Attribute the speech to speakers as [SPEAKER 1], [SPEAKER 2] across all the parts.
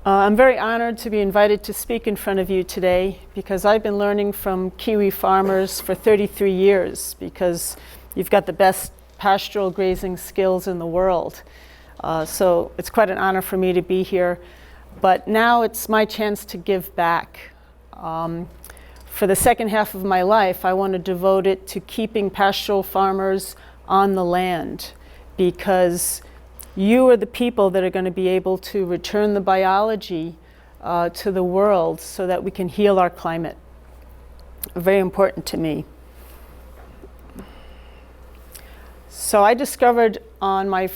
[SPEAKER 1] I'm very honored to be invited to speak in front of you today because I've been learning from Kiwi farmers for 33 years because you've got the best pastoral grazing skills in the world. So it's quite an honor for me to be here. But now it's my chance to give back. For the second half of my life, I want to devote it to keeping pastoral farmers on the land because you are the people that are going to be able to return the biology to the world so that we can heal our climate. Very important to me. So I discovered on my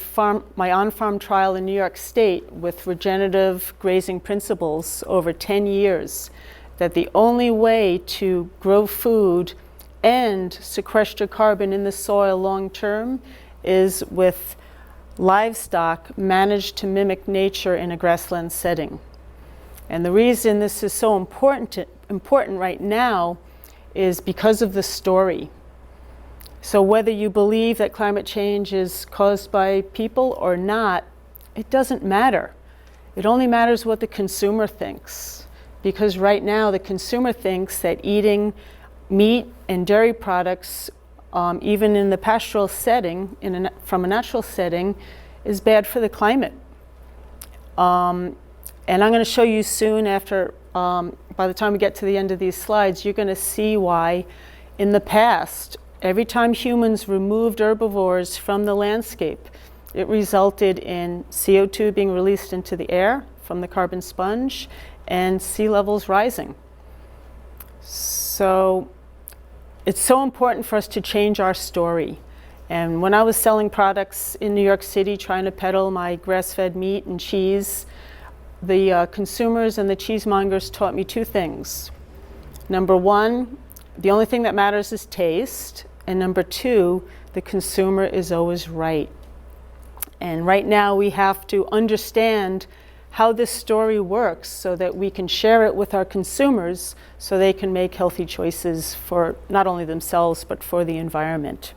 [SPEAKER 1] on-farm trial in New York State with regenerative grazing principles over 10 years that the only way to grow food and sequester carbon in the soil long term is with livestock managed to mimic nature in a grassland setting. And the reason this is so important right now is because of the story. So whether you believe that climate change is caused by people or not, it doesn't matter. It only matters what the consumer thinks. Because right now the consumer thinks that eating meat and dairy products, even in the pastoral setting, from a natural setting, is bad for the climate. And I'm going to show you soon after, by the time we get to the end of these slides, you're going to see why in the past, every time humans removed herbivores from the landscape, it resulted in CO2 being released into the air from the carbon sponge and sea levels rising. So it's so important for us to change our story. And when I was selling products in New York City, trying to peddle my grass-fed meat and cheese, the consumers and the cheesemongers taught me two things. Number one, the only thing that matters is taste. And number two, the consumer is always right. And right now we have to understand how this story works so that we can share it with our consumers so they can make healthy choices for not only themselves but for the environment.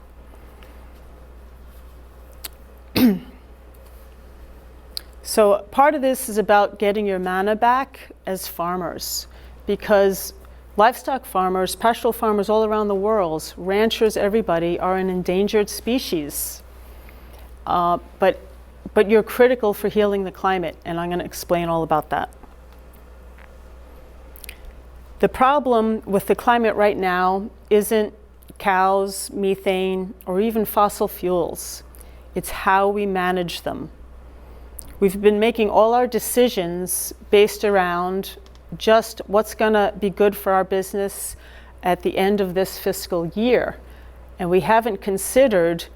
[SPEAKER 1] So part of this is about getting your mana back as farmers, because livestock farmers, pastoral farmers all around the world, ranchers, everybody, are an endangered species. But you're critical for healing the climate, and I'm going to explain all about that. The problem with the climate right now isn't cows, methane, or even fossil fuels. It's how we manage them. We've been making all our decisions based around just what's going to be good for our business at the end of this fiscal year. And we haven't considered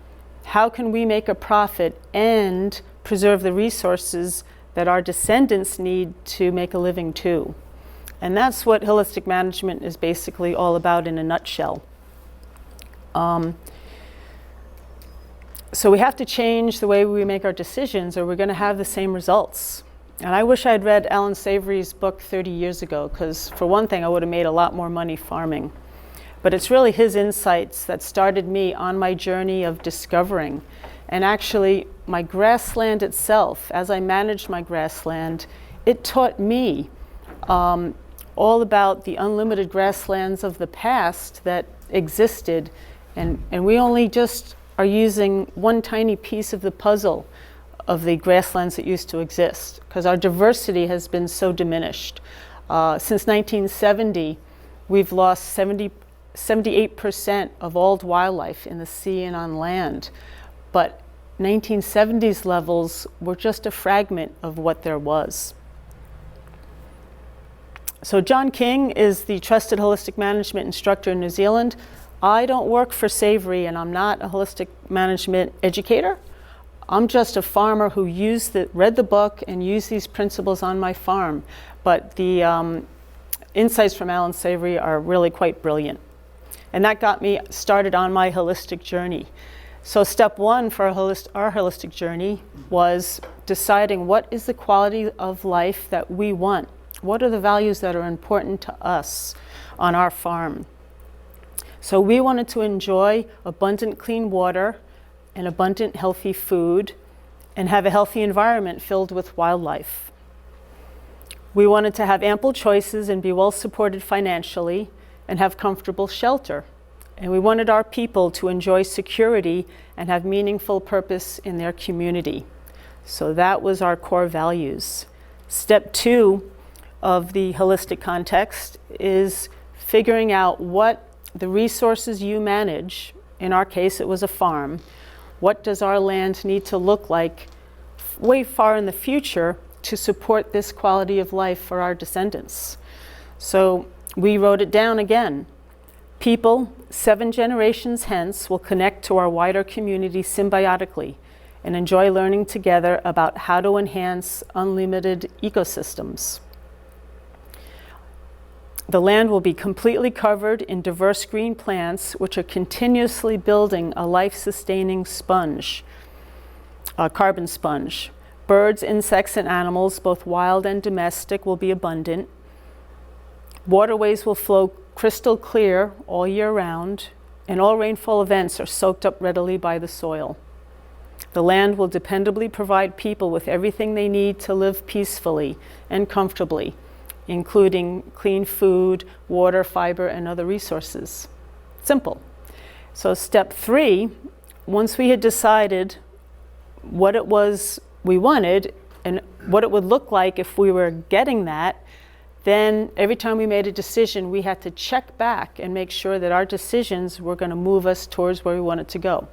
[SPEAKER 1] how can we make a profit and preserve the resources that our descendants need to make a living too. And that's what holistic management is basically all about in a nutshell. So we have to change the way we make our decisions or we're going to have the same results. And I wish I'd read Alan Savory's book 30 years ago, because for one thing, I would have made a lot more money farming. But it's really his insights that started me on my journey of discovering. And actually, my grassland itself, as I managed my grassland, it taught me all about the unlimited grasslands of the past that existed. And we only just are using one tiny piece of the puzzle of the grasslands that used to exist, because our diversity has been so diminished. Since 1970, we've lost 78% of all wildlife in the sea and on land. But 1970s levels were just a fragment of what there was. So John King is the trusted holistic management instructor in New Zealand. I don't work for Savory, and I'm not a holistic management educator. I'm just a farmer who read the book and used these principles on my farm. But the insights from Alan Savory are really quite brilliant. And that got me started on my holistic journey. So step one for our holistic journey was deciding what is the quality of life that we want. What are the values that are important to us on our farm? So we wanted to enjoy abundant clean water and abundant healthy food and have a healthy environment filled with wildlife. We wanted to have ample choices and be well supported financially and have comfortable shelter. And we wanted our people to enjoy security and have meaningful purpose in their community. So that was our core values. Step 2 of the holistic context is figuring out what the resources you manage, in our case it was a farm, what does our land need to look like way far in the future to support this quality of life for our descendants. So we wrote it down again. People, 7 generations hence, will connect to our wider community symbiotically and enjoy learning together about how to enhance unlimited ecosystems. The land will be completely covered in diverse green plants, which are continuously building a life-sustaining sponge, a carbon sponge. Birds, insects, and animals, both wild and domestic, will be abundant. Waterways will flow crystal clear all year round, and all rainfall events are soaked up readily by the soil. The land will dependably provide people with everything they need to live peacefully and comfortably, including clean food, water, fiber, and other resources. Simple. So step 3, once we had decided what it was we wanted and what it would look like if we were getting that, then every time we made a decision, we had to check back and make sure that our decisions were going to move us towards where we wanted to go.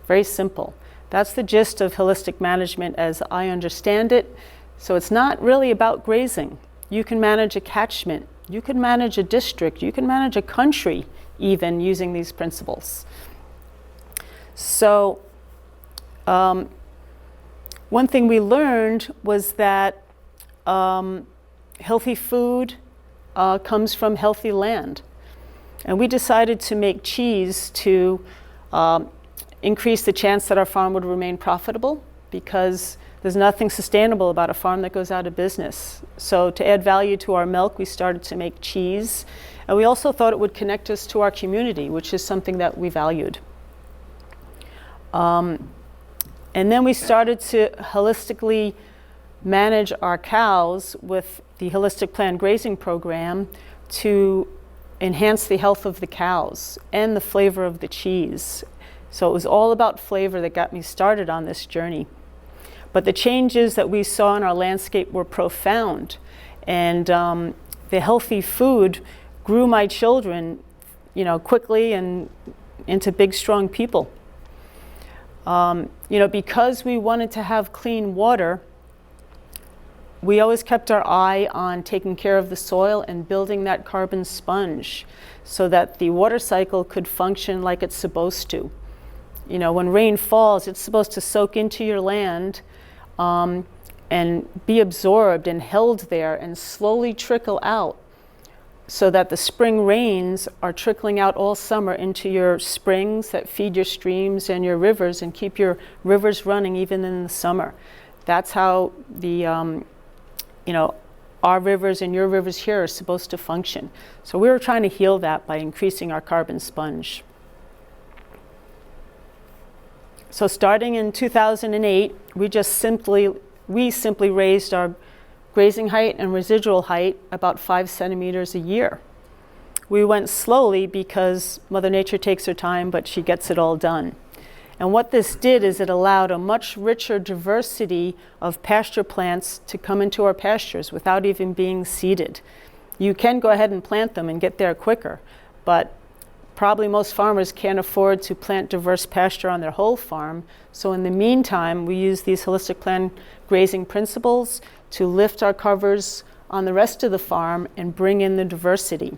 [SPEAKER 1] Very simple. That's the gist of holistic management as I understand it. So it's not really about grazing. You can manage a catchment, you can manage a district, you can manage a country even using these principles. So one thing we learned was that healthy food comes from healthy land. And we decided to make cheese to increase the chance that our farm would remain profitable, because there's nothing sustainable about a farm that goes out of business. So to add value to our milk, we started to make cheese. And we also thought it would connect us to our community, which is something that we valued. And then we started to holistically manage our cows with the Holistic Planned Grazing Program to enhance the health of the cows and the flavor of the cheese. So it was all about flavor that got me started on this journey. But the changes that we saw in our landscape were profound. And the healthy food grew my children, quickly and into big, strong people. Because we wanted to have clean water, we always kept our eye on taking care of the soil and building that carbon sponge so that the water cycle could function like it's supposed to. When rain falls, it's supposed to soak into your land and be absorbed and held there and slowly trickle out, so that the spring rains are trickling out all summer into your springs that feed your streams and your rivers and keep your rivers running even in the summer. That's how our rivers and your rivers here are supposed to function. So we were trying to heal that by increasing our carbon sponge. So starting in 2008, we simply raised our grazing height and residual height about 5 centimeters a year. We went slowly because Mother Nature takes her time, but she gets it all done. And what this did is it allowed a much richer diversity of pasture plants to come into our pastures without even being seeded. You can go ahead and plant them and get there quicker, but probably most farmers can't afford to plant diverse pasture on their whole farm. So in the meantime, we use these holistic planned grazing principles to lift our covers on the rest of the farm and bring in the diversity.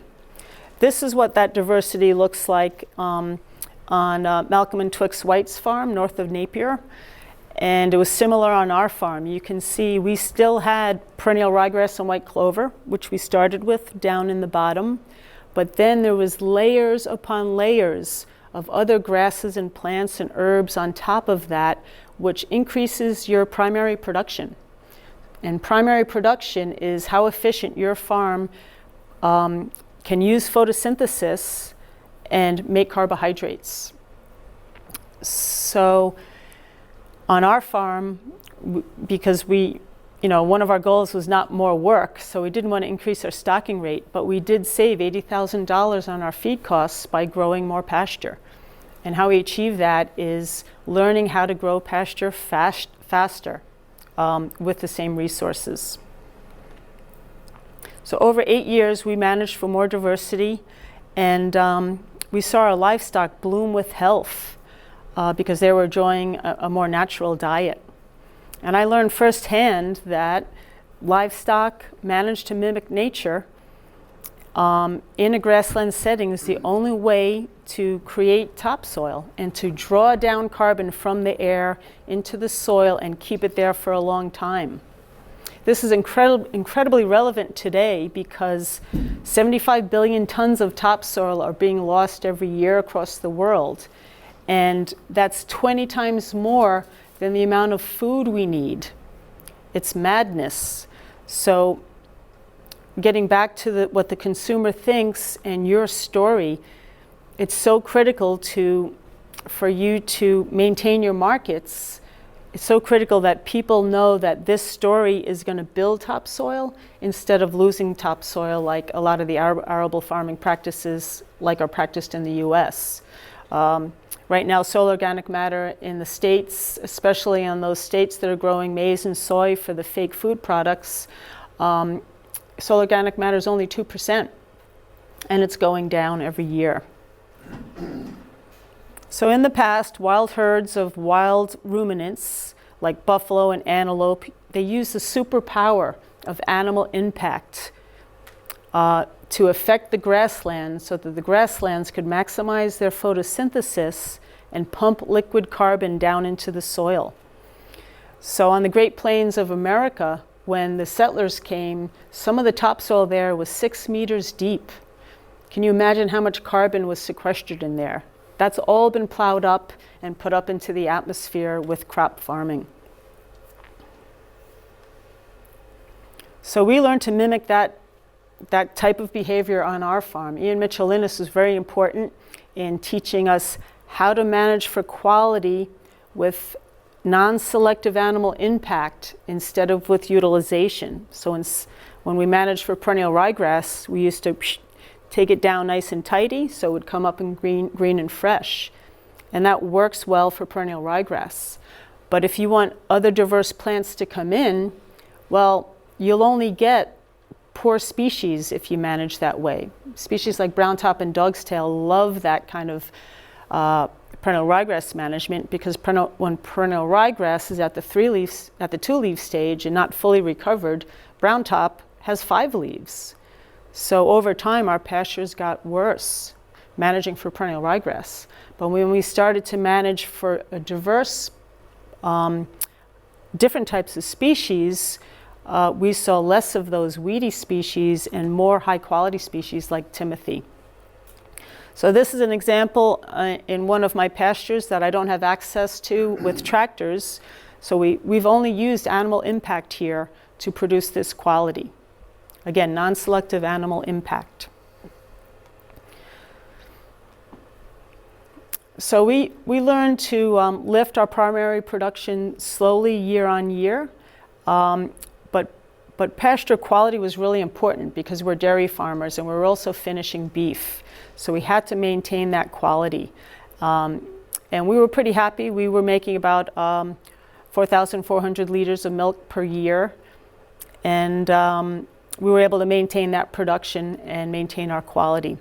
[SPEAKER 1] This is what that diversity looks like on Malcolm and Twix White's farm north of Napier. And it was similar on our farm. You can see we still had perennial ryegrass and white clover, which we started with down in the bottom. But then there was layers upon layers of other grasses and plants and herbs on top of that, which increases your primary production. And primary production is how efficient your farm can use photosynthesis and make carbohydrates. So on our farm, because we one of our goals was not more work, so we didn't want to increase our stocking rate, but we did save $80,000 on our feed costs by growing more pasture. And how we achieve that is learning how to grow pasture faster with the same resources. So over 8 years, we managed for more diversity, and we saw our livestock bloom with health because they were enjoying a more natural diet. And I learned firsthand that livestock managed to mimic nature in a grassland setting is the only way to create topsoil and to draw down carbon from the air into the soil and keep it there for a long time. This is incredibly relevant today because 75 billion tons of topsoil are being lost every year across the world. And that's 20 times more than the amount of food we need. It's madness. So getting back to what the consumer thinks and your story, it's so critical for you to maintain your markets. It's so critical that people know that this story is going to build topsoil instead of losing topsoil like a lot of the arable farming practices like are practiced in the US. Right now, soil organic matter in the states, especially on those states that are growing maize and soy for the fake food products, soil organic matter is only 2%, and it's going down every year. So in the past, wild herds of wild ruminants, like buffalo and antelope, they used the superpower of animal impact to affect the grasslands so that the grasslands could maximize their photosynthesis and pump liquid carbon down into the soil. So on the Great Plains of America, when the settlers came, some of the topsoil there was 6 meters deep. Can you imagine how much carbon was sequestered in there? That's all been plowed up and put up into the atmosphere with crop farming. So we learned to mimic that type of behavior on our farm. Ian Mitchell-Innes was very important in teaching us how to manage for quality with non-selective animal impact instead of with utilization. So when we managed for perennial ryegrass, we used to take it down nice and tidy so it would come up in green and fresh. And that works well for perennial ryegrass. But if you want other diverse plants to come in, well, you'll only get poor species if you manage that way. Species like brown top and dog's tail love that kind of perennial ryegrass management because when perennial ryegrass is at the 2-leaf stage and not fully recovered, brown top has 5 leaves. So over time, our pastures got worse managing for perennial ryegrass. But when we started to manage for a diverse, different types of species, we saw less of those weedy species and more high-quality species like Timothy. So this is an example in one of my pastures that I don't have access to with tractors. So we've only used animal impact here to produce this quality. Again, non-selective animal impact. So we learned to lift our primary production slowly year on year. But pasture quality was really important because we're dairy farmers and we're also finishing beef. So we had to maintain that quality. And we were pretty happy. We were making about 4,400 liters of milk per year. And we were able to maintain that production and maintain our quality.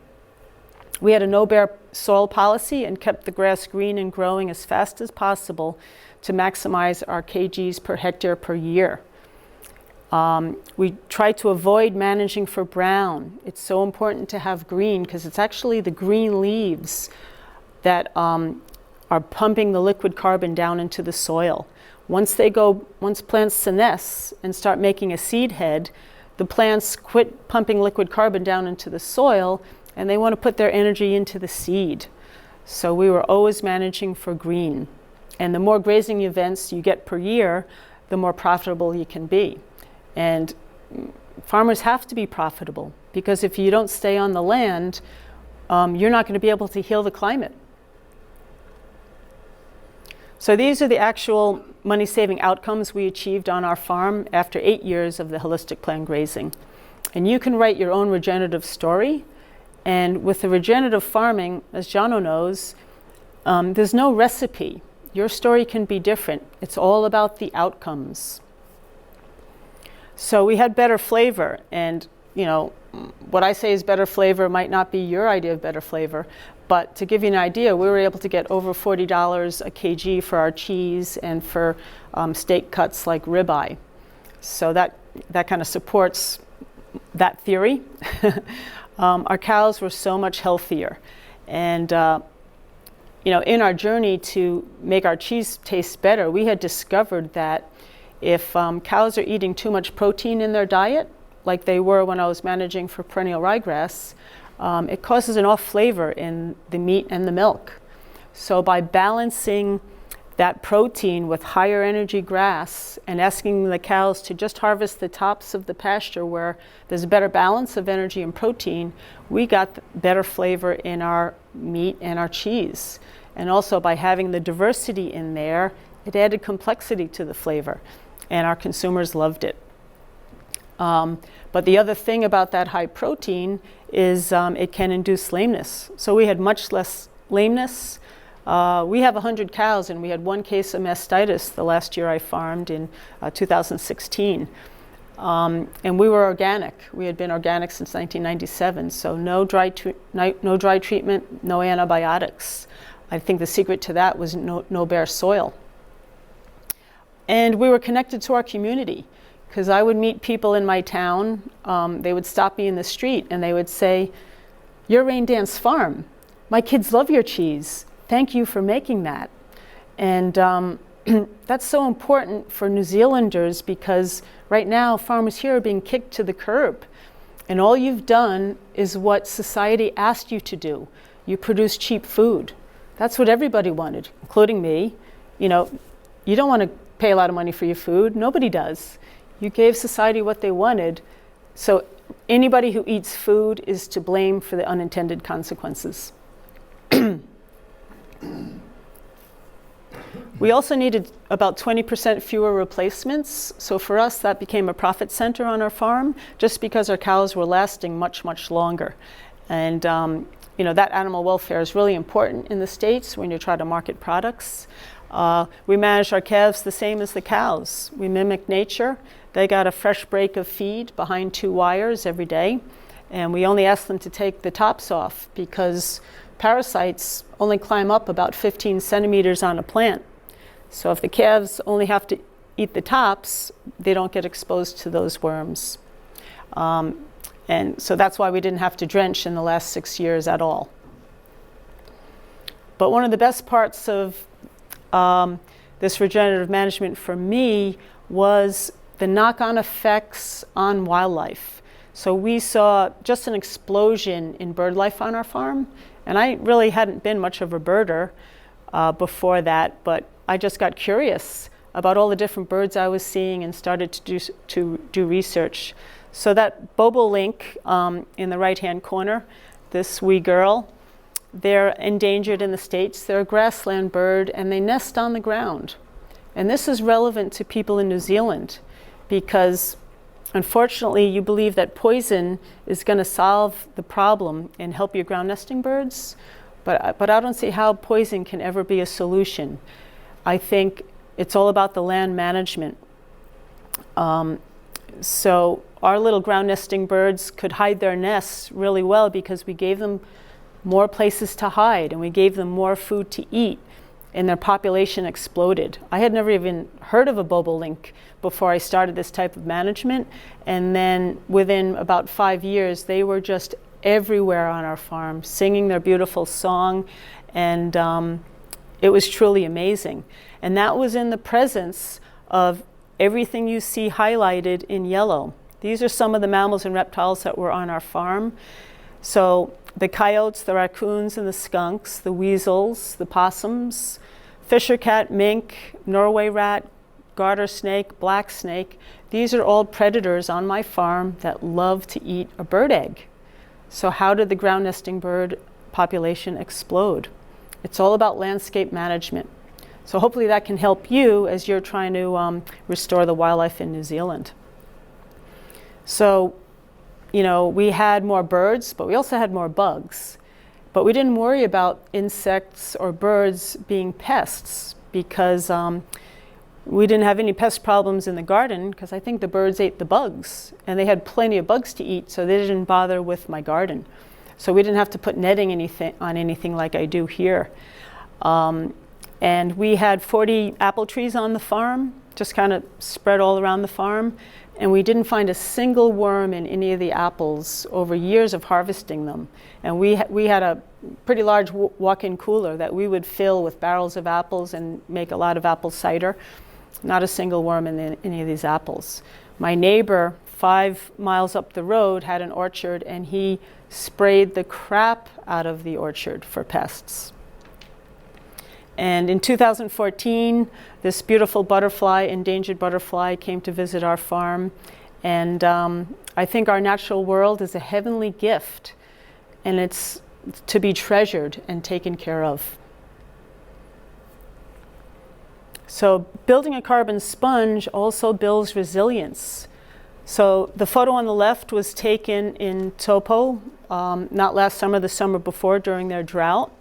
[SPEAKER 1] We had a no-bare soil policy and kept the grass green and growing as fast as possible to maximize our kgs per hectare per year. We try to avoid managing for brown. It's so important to have green because it's actually the green leaves that are pumping the liquid carbon down into the soil. Once plants senesce and start making a seed head, the plants quit pumping liquid carbon down into the soil and they want to put their energy into the seed. So we were always managing for green. And the more grazing events you get per year, the more profitable you can be. And farmers have to be profitable because if you don't stay on the land, you're not going to be able to heal the climate. So these are the actual money-saving outcomes we achieved on our farm after 8 years of the holistic plan grazing. And you can write your own regenerative story. And with the regenerative farming, as Jono knows, there's no recipe. Your story can be different. It's all about the outcomes. So we had better flavor, and what I say is better flavor might not be your idea of better flavor, but to give you an idea, we were able to get over $40 a kg for our cheese and for steak cuts like ribeye. So that kind of supports that theory. Our cows were so much healthier, and in our journey to make our cheese taste better, we had discovered that if cows are eating too much protein in their diet, like they were when I was managing for perennial ryegrass, it causes an off flavor in the meat and the milk. So by balancing that protein with higher energy grass and asking the cows to just harvest the tops of the pasture where there's a better balance of energy and protein, we got better flavor in our meat and our cheese. And also by having the diversity in there, it added complexity to the flavor, and our consumers loved it. But the other thing about that high protein is it can induce lameness. So we had much less lameness. We have 100 cows, and we had 1 case of mastitis the last year I farmed in 2016. And we were organic. We had been organic since 1997, so no dry treatment, no antibiotics. I think the secret to that was no bare soil. And we were connected to our community, because I would meet people in my town. They would stop me in the street and they would say, "Your Rain Dance Farm. My kids love your cheese. Thank you for making that." And that's so important for New Zealanders, because right now farmers here are being kicked to the curb. And all you've done is what society asked you to do. You produce cheap food. That's what everybody wanted, including me. You don't want to pay a lot of money for your food. Nobody does. You gave society what they wanted. So anybody who eats food is to blame for the unintended consequences. We also needed about 20% fewer replacements. So for us, that became a profit center on our farm, just because our cows were lasting much, much longer. And that animal welfare is really important in the States when you try to market products. We manage our calves the same as the cows. We mimic nature. They got a fresh break of feed behind 2 wires every day. And we only ask them to take the tops off, because parasites only climb up about 15 centimeters on a plant. So if the calves only have to eat the tops, they don't get exposed to those worms. And so that's why we didn't have to drench in the last 6 years at all. But one of the best parts of this regenerative management for me was the knock-on effects on wildlife. So we saw just an explosion in bird life on our farm. And I really hadn't been much of a birder before that, but I just got curious about all the different birds I was seeing and started to do research. So that Bobolink in the right-hand corner, this wee girl, they're endangered in the States. They're a grassland bird, and they nest on the ground. And this is relevant to people in New Zealand, because unfortunately you believe that poison is going to solve the problem and help your ground nesting birds, but I don't see how poison can ever be a solution. I think it's all about the land management. So our little ground nesting birds could hide their nests really well because we gave them more places to hide and we gave them more food to eat, and their population exploded. I had never even heard of a bobolink before I started this type of management, and then within about 5 years they were just everywhere on our farm singing their beautiful song, and it was truly amazing. And that was in the presence of everything you see highlighted in yellow. These are some of the mammals and reptiles that were on our farm. So the coyotes, the raccoons, and the skunks, the weasels, the possums, fisher cat, mink, Norway rat, garter snake, black snake. These are all predators on my farm that love to eat a bird egg. So how did the ground nesting bird population explode? It's all about landscape management. So hopefully that can help you as you're trying to restore the wildlife in New Zealand. So, you know, we had more birds, but we also had more bugs. But we didn't worry about insects or birds being pests because we didn't have any pest problems in the garden because I think the birds ate the bugs and they had plenty of bugs to eat, so they didn't bother with my garden. So we didn't have to put netting on anything like I do here. And we had 40 apple trees on the farm, just kind of spread all around the farm. And we didn't find a single worm in any of the apples over years of harvesting them. And we had a pretty large walk-in cooler that we would fill with barrels of apples and make a lot of apple cider. Not a single worm in any of these apples. My neighbor, 5 miles up the road, had an orchard, and he sprayed the crap out of the orchard for pests. And in 2014, this beautiful butterfly, endangered butterfly, came to visit our farm. And I think our natural world is a heavenly gift, and it's to be treasured and taken care of. So building a carbon sponge also builds resilience. So the photo on the left was taken in Taupo, not last summer, the summer before, during their drought.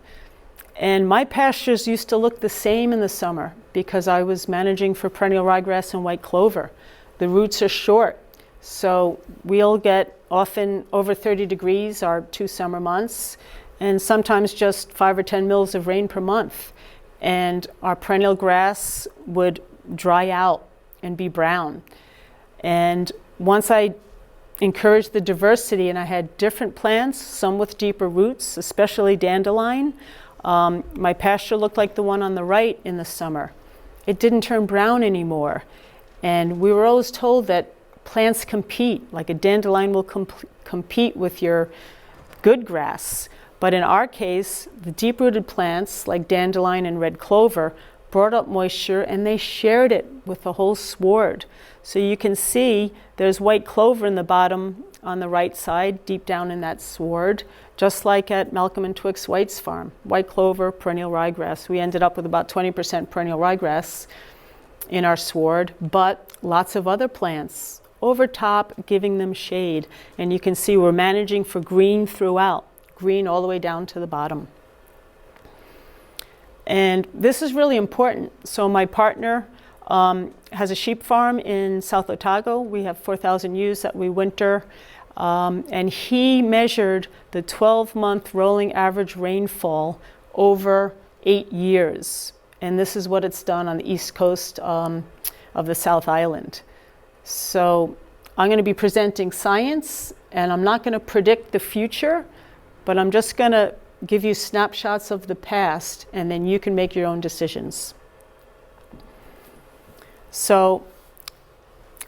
[SPEAKER 1] And my pastures used to look the same in the summer because I was managing for perennial ryegrass and white clover. The roots are short, so we'll get often over 30 degrees our 2 summer months, and sometimes just 5 or 10 mils of rain per month. And our perennial grass would dry out and be brown. And once I encouraged the diversity and I had different plants, some with deeper roots, especially dandelion, my pasture looked like the one on the right in the summer. It didn't turn brown anymore. And we were always told that plants compete, like a dandelion will compete with your good grass. But in our case, the deep-rooted plants like dandelion and red clover brought up moisture and they shared it with the whole sward. So you can see there's white clover in the bottom on the right side, deep down in that sward, just like at Malcolm and Twix White's farm. White clover, perennial ryegrass. We ended up with about 20% perennial ryegrass in our sward, but lots of other plants over top giving them shade. And you can see we're managing for green throughout, green all the way down to the bottom. And this is really important. So my partner has a sheep farm in South Otago. We have 4,000 ewes that we winter. And he measured the 12-month rolling average rainfall over 8 years. And this is what it's done on the east coast of the South Island. So I'm going to be presenting science, and I'm not going to predict the future, but I'm just going to give you snapshots of the past, and then you can make your own decisions. So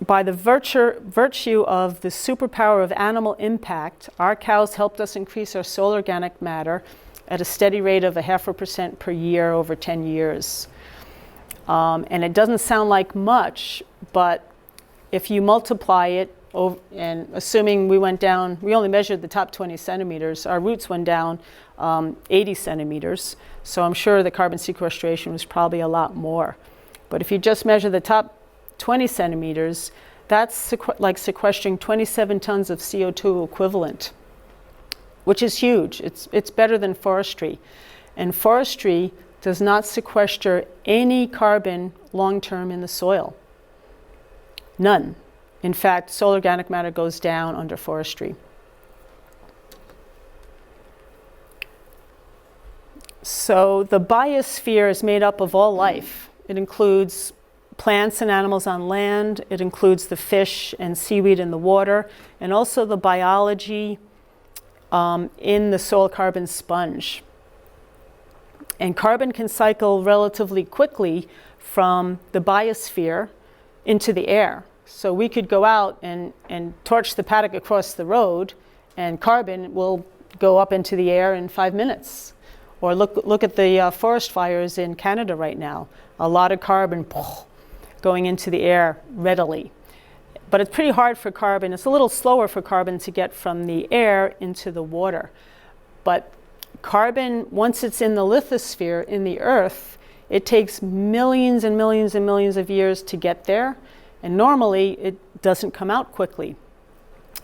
[SPEAKER 1] by the virtue of the superpower of animal impact, our cows helped us increase our soil organic matter at a steady rate of 0.5% per year over 10 years. And it doesn't sound like much, but if you multiply it, and assuming we went down, we only measured the top 20 centimeters, our roots went down 80 centimeters, so I'm sure the carbon sequestration was probably a lot more. But if you just measure the top 20 centimeters, that's like sequestering 27 tons of CO2 equivalent, which is huge. It's better than forestry. And forestry does not sequester any carbon long-term in the soil. None. In fact, soil organic matter goes down under forestry. So the biosphere is made up of all life. It includes plants and animals on land. It includes the fish and seaweed in the water, and also the biology in the soil carbon sponge. And carbon can cycle relatively quickly from the biosphere into the air. So we could go out and torch the paddock across the road, and carbon will go up into the air in 5 minutes. Or look at the forest fires in Canada right now. A lot of carbon going into the air readily. But it's pretty hard for carbon. It's a little slower for carbon to get from the air into the water. But carbon, once it's in the lithosphere, in the earth, It takes millions and millions and millions of years to get there, and normally it doesn't come out quickly.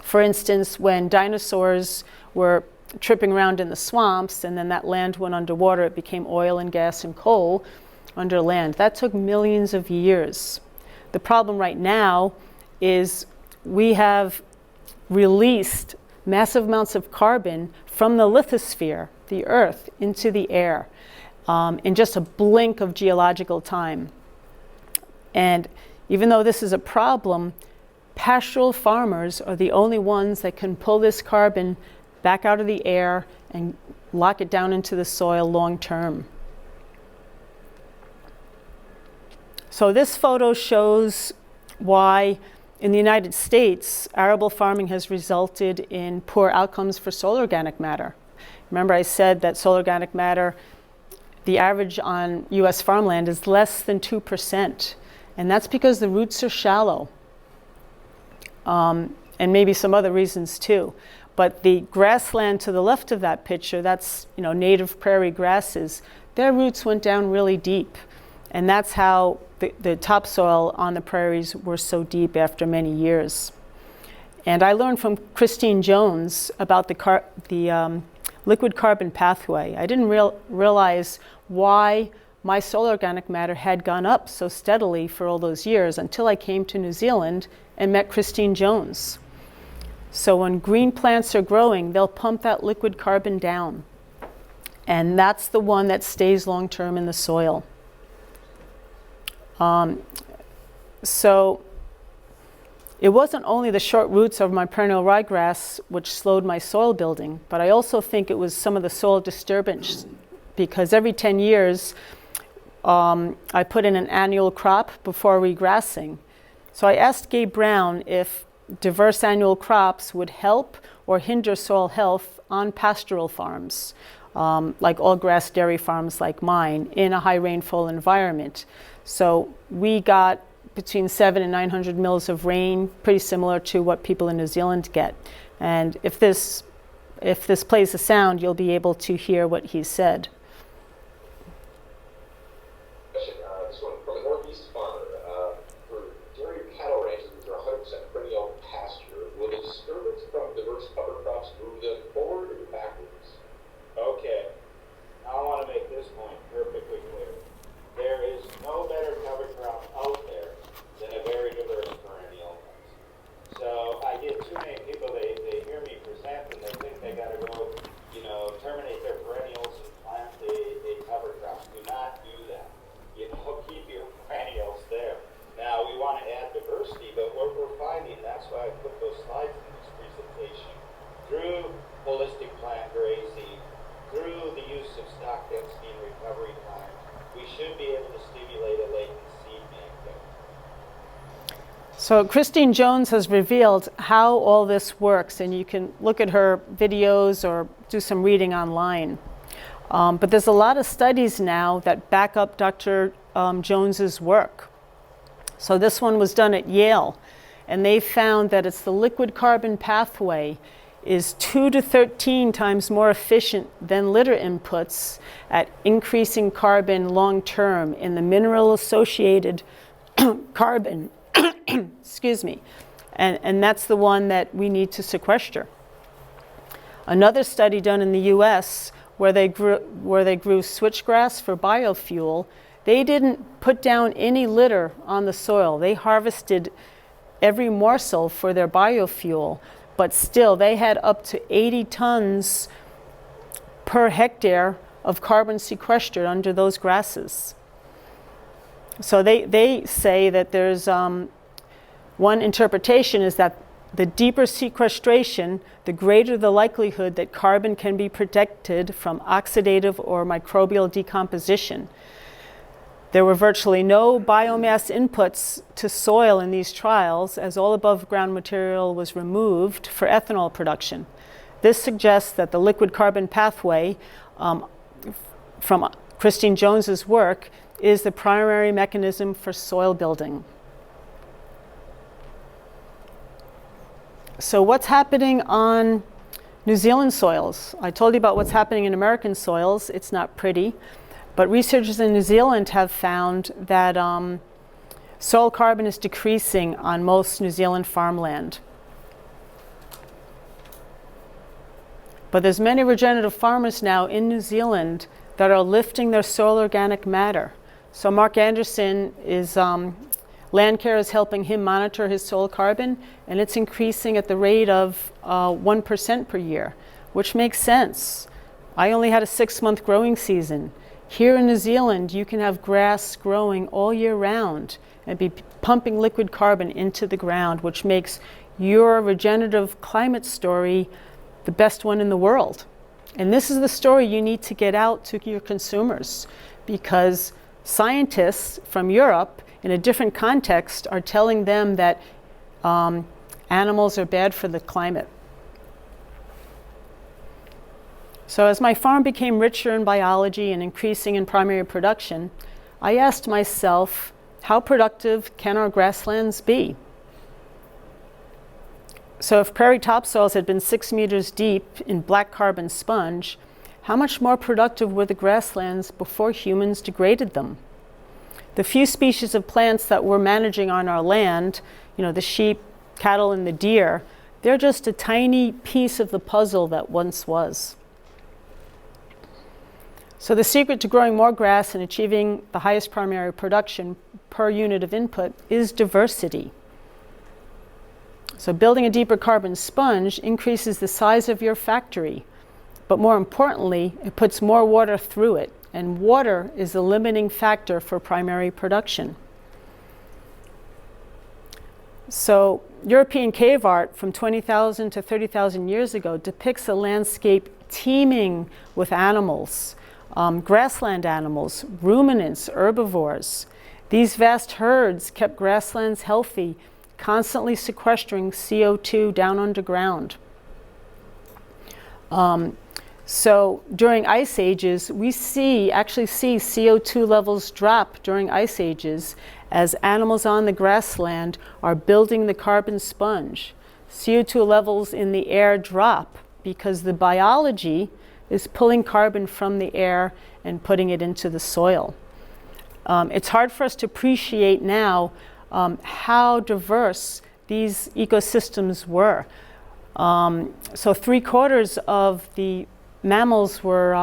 [SPEAKER 1] For instance, when dinosaurs were tripping around in the swamps and then that land went underwater, it became oil and gas and coal under land. That took millions of years. The problem right now is we have released massive amounts of carbon from the lithosphere, the Earth, into the air in just a blink of geological time. And even though this is a problem, pastoral farmers are the only ones that can pull this carbon back out of the air and lock it down into the soil long term. So this photo shows why in the United States, arable farming has resulted in poor outcomes for soil organic matter. Remember I said that soil organic matter, the average on US farmland is less than 2%. And that's because the roots are shallow. And maybe some other reasons too. But the grassland to the left of that picture, that's native prairie grasses, their roots went down really deep. And that's how the topsoil on the prairies were so deep after many years. And I learned from Christine Jones about the liquid carbon pathway. I didn't realize why my soil organic matter had gone up so steadily for all those years until I came to New Zealand and met Christine Jones. So when green plants are growing, they'll pump that liquid carbon down. And that's the one that stays long term in the soil. So it wasn't only the short roots of my perennial ryegrass which slowed my soil building, but I also think it was some of the soil disturbance, because every 10 years I put in an annual crop before regrassing. So I asked Gabe Brown if diverse annual crops would help or hinder soil health on pastoral farms, like all grass dairy farms like mine, in a high rainfall environment. So we got between 700 and 900 mils of rain, pretty similar to what people in New Zealand get. And if this plays a sound, you'll be able to hear what he said.
[SPEAKER 2] This one from a northeast farmer. For dairy cattle ranches, which are 100% perennial pasture, will the disturbance from diverse cover crops move them forward or backwards?
[SPEAKER 3] Okay, I want to make this point perfectly clear. There is no better cover crop out there than a very diverse perennial. So I get too many people, they hear me present and they think they got to go, terminate their perennials and plant a cover crop. Do not do that. Keep your perennials there. Now we want to add diversity, but what we're finding, that's why I put those slides in this presentation, through holistic plant grazing, through the use of stock density and recovery time, we should be able to stimulate a latent seed bank.
[SPEAKER 1] So Christine Jones has revealed how all this works, and you can look at her videos or do some reading online. But there's a lot of studies now that back up Dr. Jones's work. So this one was done at Yale, and they found that it's the liquid carbon pathway is 2 to 13 times more efficient than litter inputs at increasing carbon long term in the mineral associated carbon. Excuse me. And that's the one that we need to sequester. Another study done in the US where they grew switchgrass for biofuel, they didn't put down any litter on the soil. They harvested every morsel for their biofuel, but still they had up to 80 tons per hectare of carbon sequestered under those grasses. So they say that there's one interpretation is that the deeper sequestration, the greater the likelihood that carbon can be protected from oxidative or microbial decomposition. There were virtually no biomass inputs to soil in these trials, as all above ground material was removed for ethanol production. This suggests that the liquid carbon pathway from Christine Jones's work is the primary mechanism for soil building. So what's happening on New Zealand soils? I told you about what's happening in American soils. It's not pretty. But researchers in New Zealand have found that soil carbon is decreasing on most New Zealand farmland. But there's many regenerative farmers now in New Zealand that are lifting their soil organic matter. So Mark Anderson is, Landcare is helping him monitor his soil carbon, and it's increasing at the rate of 1% per year, which makes sense. I only had a 6-month growing season. Here in New Zealand, you can have grass growing all year round and be pumping liquid carbon into the ground, which makes your regenerative climate story the best one in the world. And this is the story you need to get out to your consumers, because scientists from Europe in a different context are telling them that animals are bad for the climate. So as my farm became richer in biology and increasing in primary production, I asked myself, how productive can our grasslands be? So if prairie topsoils had been 6 meters deep in black carbon sponge, how much more productive were the grasslands before humans degraded them? The few species of plants that we're managing on our land, the sheep, cattle, and the deer, they're just a tiny piece of the puzzle that once was. So the secret to growing more grass and achieving the highest primary production per unit of input is diversity. So building a deeper carbon sponge increases the size of your factory, but more importantly, it puts more water through it, and water is the limiting factor for primary production. So European cave art from 20,000 to 30,000 years ago depicts a landscape teeming with animals, grassland animals, ruminants, herbivores. These vast herds kept grasslands healthy, constantly sequestering CO2 down underground. So during ice ages, we actually see CO2 levels drop during ice ages as animals on the grassland are building the carbon sponge. CO2 levels in the air drop because the biology is pulling carbon from the air and putting it into the soil. It's hard for us to appreciate now how diverse these ecosystems were. So 3/4 of the mammals were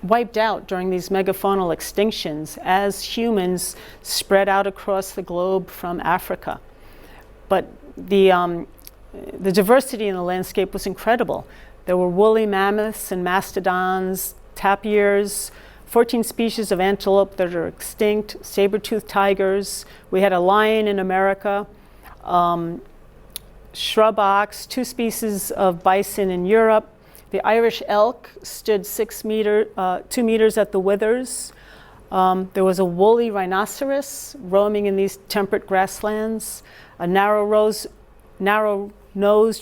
[SPEAKER 1] wiped out during these megafaunal extinctions as humans spread out across the globe from Africa. But the diversity in the landscape was incredible. There were woolly mammoths and mastodons, tapirs, 14 species of antelope that are extinct, saber-toothed tigers. We had a lion in America, shrub ox, 2 species of bison in Europe. The Irish elk stood 2 meters at the withers. There was a woolly rhinoceros roaming in these temperate grasslands, a narrow-nosed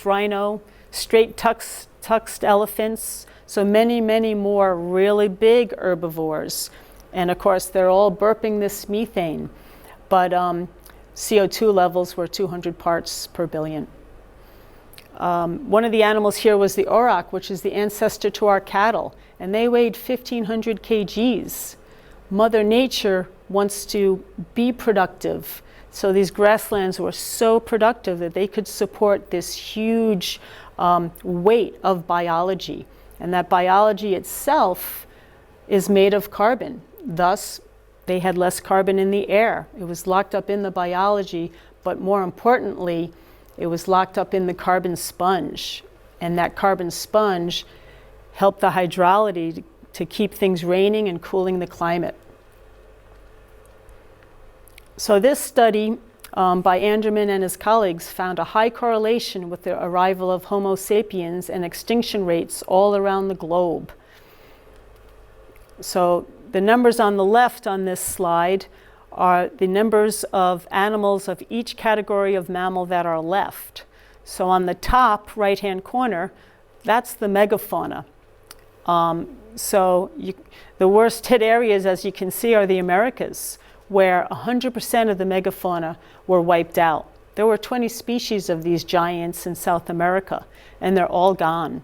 [SPEAKER 1] rhino, straight tusked elephants, so many more really big herbivores. And of course, they're all burping this methane, but CO2 levels were 200 parts per billion. One of the animals here was the auroch, which is the ancestor to our cattle, and they weighed 1,500 kgs. Mother Nature wants to be productive, so these grasslands were so productive that they could support this huge weight of biology. And that biology itself is made of carbon. Thus, they had less carbon in the air. It was locked up in the biology, but more importantly, it was locked up in the carbon sponge. And that carbon sponge helped the hydrology to keep things raining and cooling the climate. So this study by Anderman and his colleagues found a high correlation with the arrival of Homo sapiens and extinction rates all around the globe. So the numbers on the left on this slide are the numbers of animals of each category of mammal that are left. So on the top right-hand corner, that's the megafauna. The worst hit areas, as you can see, are the Americas, where 100% of the megafauna were wiped out. There were 20 species of these giants in South America, and they're all gone.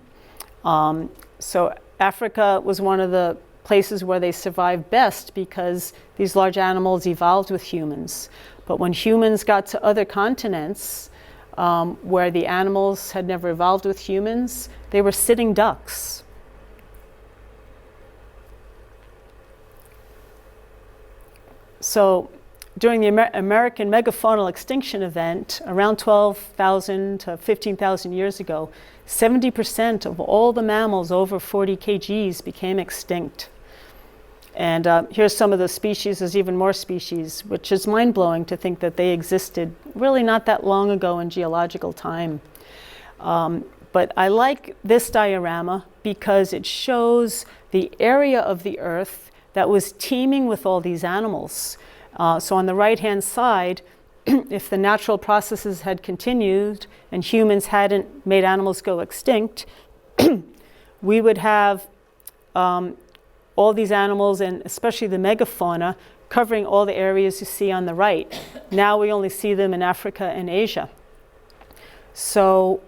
[SPEAKER 1] So Africa was one of the places where they survived best because these large animals evolved with humans. But when humans got to other continents where the animals had never evolved with humans, they were sitting ducks. So during the American megafaunal extinction event, around 12,000 to 15,000 years ago, 70% of all the mammals over 40 kgs became extinct. And here's some of the species. There's even more species, which is mind-blowing to think that they existed really not that long ago in geological time. But I like this diorama because it shows the area of the Earth that was teeming with all these animals. So on the right-hand side, if the natural processes had continued and humans hadn't made animals go extinct, we would have all these animals, and especially the megafauna, covering all the areas you see on the right. Now we only see them in Africa and Asia. So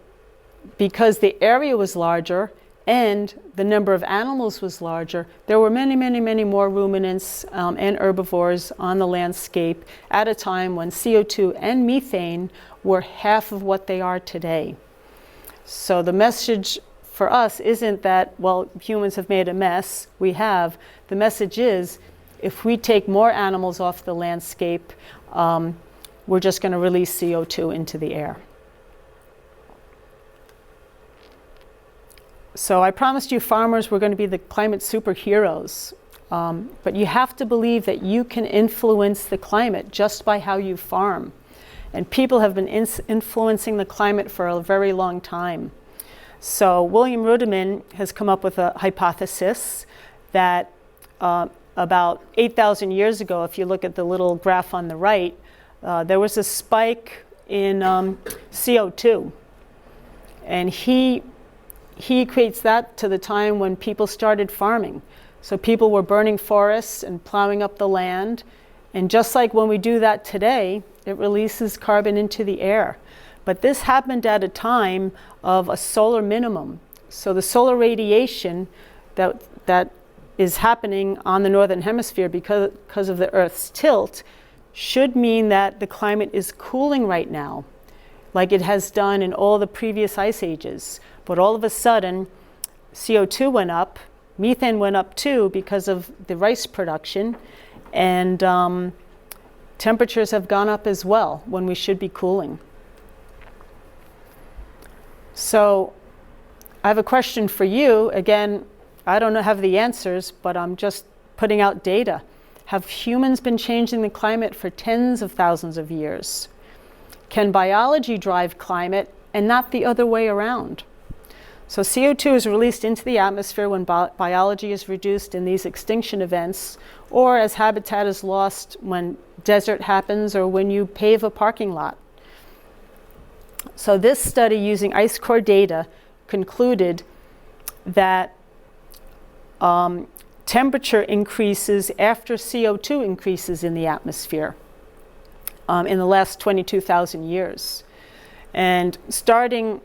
[SPEAKER 1] because the area was larger and the number of animals was larger, there were many, many, many more ruminants and herbivores on the landscape at a time when CO2 and methane were half of what they are today. So the message for us isn't that, well, humans have made a mess. We have. The message is, if we take more animals off the landscape, we're just going to release CO2 into the air. So I promised you farmers were going to be the climate superheroes. But you have to believe that you can influence the climate just by how you farm. And people have been influencing the climate for a very long time. So William Rudiman has come up with a hypothesis that about 8,000 years ago, if you look at the little graph on the right, there was a spike in CO2. And he equates that to the time when people started farming. So people were burning forests and plowing up the land. And just like when we do that today, it releases carbon into the air. But this happened at a time of a solar minimum. So the solar radiation that is happening on the northern hemisphere because of the Earth's tilt should mean that the climate is cooling right now, like it has done in all the previous ice ages. But all of a sudden, CO2 went up, methane went up too because of the rice production, and temperatures have gone up as well when we should be cooling. So I have a question for you. Again, I don't have the answers, but I'm just putting out data. Have humans been changing the climate for tens of thousands of years? Can biology drive climate and not the other way around? So CO2 is released into the atmosphere when biology is reduced in these extinction events, or as habitat is lost when desert happens or when you pave a parking lot. So this study using ice core data concluded that temperature increases after CO2 increases in the atmosphere in the last 22,000 years. And starting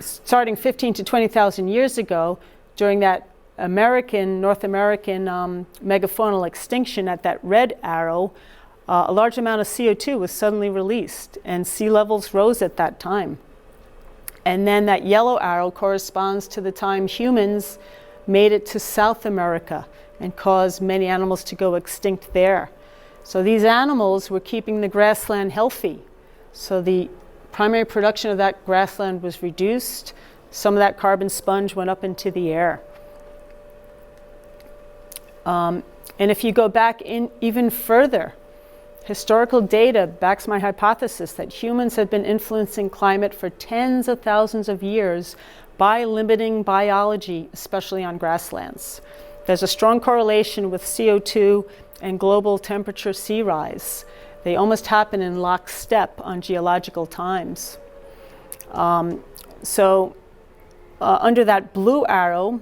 [SPEAKER 1] 15 to 20,000 years ago, during that North American megafaunal extinction at that red arrow, a large amount of CO2 was suddenly released, and sea levels rose at that time. And then that yellow arrow corresponds to the time humans made it to South America and caused many animals to go extinct there. So these animals were keeping the grassland healthy. So the primary production of that grassland was reduced. Some of that carbon sponge went up into the air. And if you go back in even further, historical data backs my hypothesis that humans have been influencing climate for tens of thousands of years by limiting biology, especially on grasslands. There's a strong correlation with CO2 and global temperature sea rise. They almost happen in lockstep on geological times. Under that blue arrow,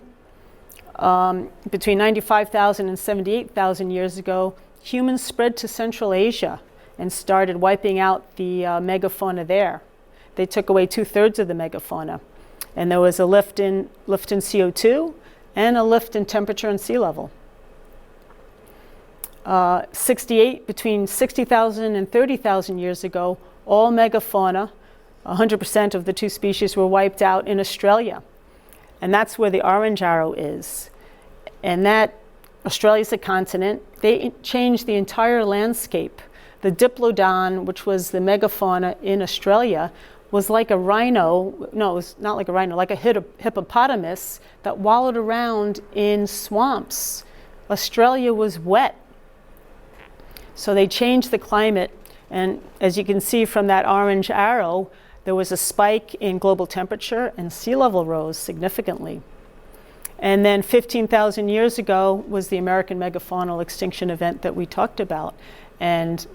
[SPEAKER 1] between 95,000 and 78,000 years ago, humans spread to Central Asia and started wiping out the megafauna there. They took away 2/3 of the megafauna. And there was a lift in CO2 and a lift in temperature and sea level. Between 60,000 and 30,000 years ago, all megafauna, 100% of the 2 species, were wiped out in Australia. And that's where the orange arrow is. And that, Australia's a continent. They changed the entire landscape. The Diplodon, which was the megafauna in Australia, was like a rhino. No, it was not like a rhino, like a hippopotamus that wallowed around in swamps. Australia was wet. So they changed the climate, and as you can see from that orange arrow, there was a spike in global temperature and sea level rose significantly. And then 15,000 years ago was the American megafaunal extinction event that we talked about. And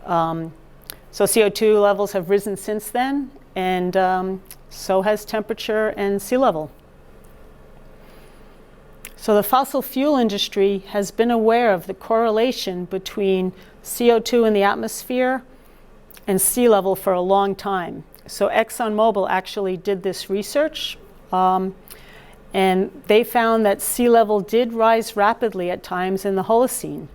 [SPEAKER 1] so CO2 levels have risen since then, and so has temperature and sea level. So the fossil fuel industry has been aware of the correlation between CO2 in the atmosphere and sea level for a long time. So ExxonMobil actually did this research, and they found that sea level did rise rapidly at times in the Holocene.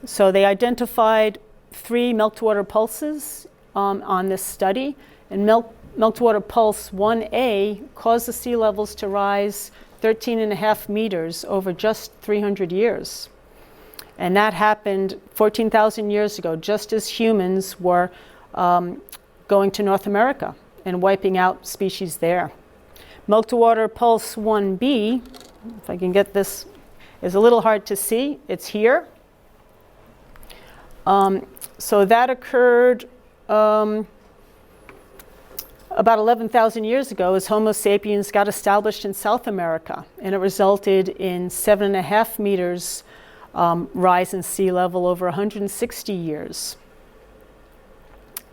[SPEAKER 1] So they identified 3 meltwater pulses on this study, and meltwater pulse 1A caused the sea levels to rise 13.5 meters over just 300 years. And that happened 14,000 years ago, just as humans were going to North America and wiping out species there. Meltwater pulse 1B, if I can get this, is a little hard to see. It's here. So that occurred about 11,000 years ago as Homo sapiens got established in South America, and it resulted in 7.5 meters rise in sea level over 160 years.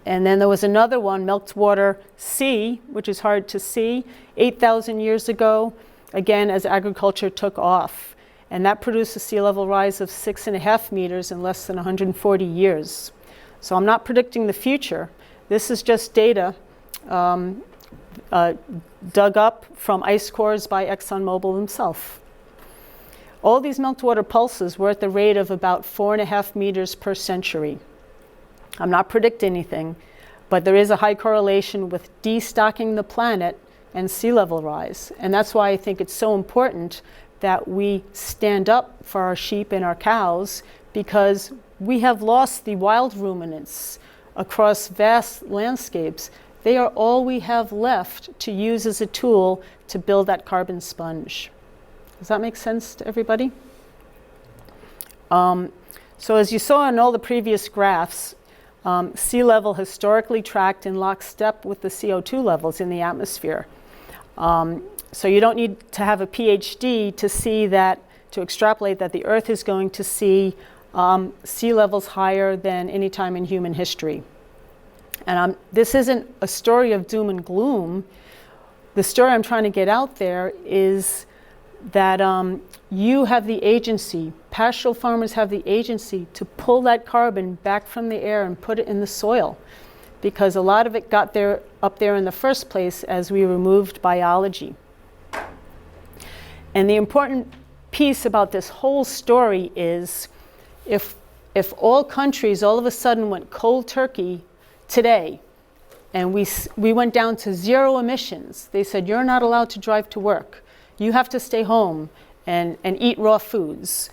[SPEAKER 1] And then there was another one, meltwater C, which is hard to see, 8,000 years ago, again as agriculture took off. And that produced a sea level rise of 6.5 meters in less than 140 years. So I'm not predicting the future. This is just data dug up from ice cores by ExxonMobil himself. All these meltwater pulses were at the rate of about 4.5 meters per century. I'm not predicting anything, but there is a high correlation with destocking the planet and sea level rise. And that's why I think it's so important that we stand up for our sheep and our cows, because we have lost the wild ruminants across vast landscapes. They are all we have left to use as a tool to build that carbon sponge. Does that make sense to everybody? So as you saw in all the previous graphs, sea level historically tracked in lockstep with the CO2 levels in the atmosphere. So you don't need to have a PhD to see that, to extrapolate that the Earth is going to see sea levels higher than any time in human history. And this isn't a story of doom and gloom. The story I'm trying to get out there is that you have the agency, pastoral farmers have the agency to pull that carbon back from the air and put it in the soil, because a lot of it got there up there in the first place as we removed biology. And the important piece about this whole story is if all countries all of a sudden went cold turkey today, and we went down to 0 emissions, they said, you're not allowed to drive to work. You have to stay home and eat raw foods.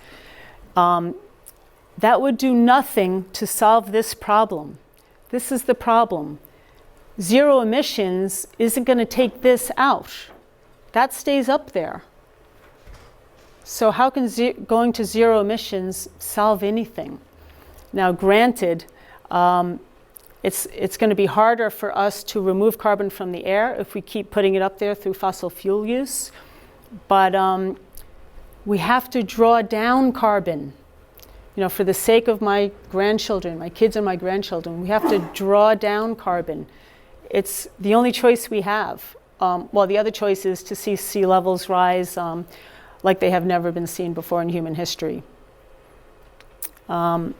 [SPEAKER 1] That would do nothing to solve this problem. This is the problem. 0 emissions isn't going to take this out. That stays up there. So how can going to 0 emissions solve anything? Now, granted, it's going to be harder for us to remove carbon from the air if we keep putting it up there through fossil fuel use. But we have to draw down carbon. You know, for the sake of my grandchildren, my kids and my grandchildren, we have to draw down carbon. It's the only choice we have. Well, the other choice is to see sea levels rise like they have never been seen before in human history. And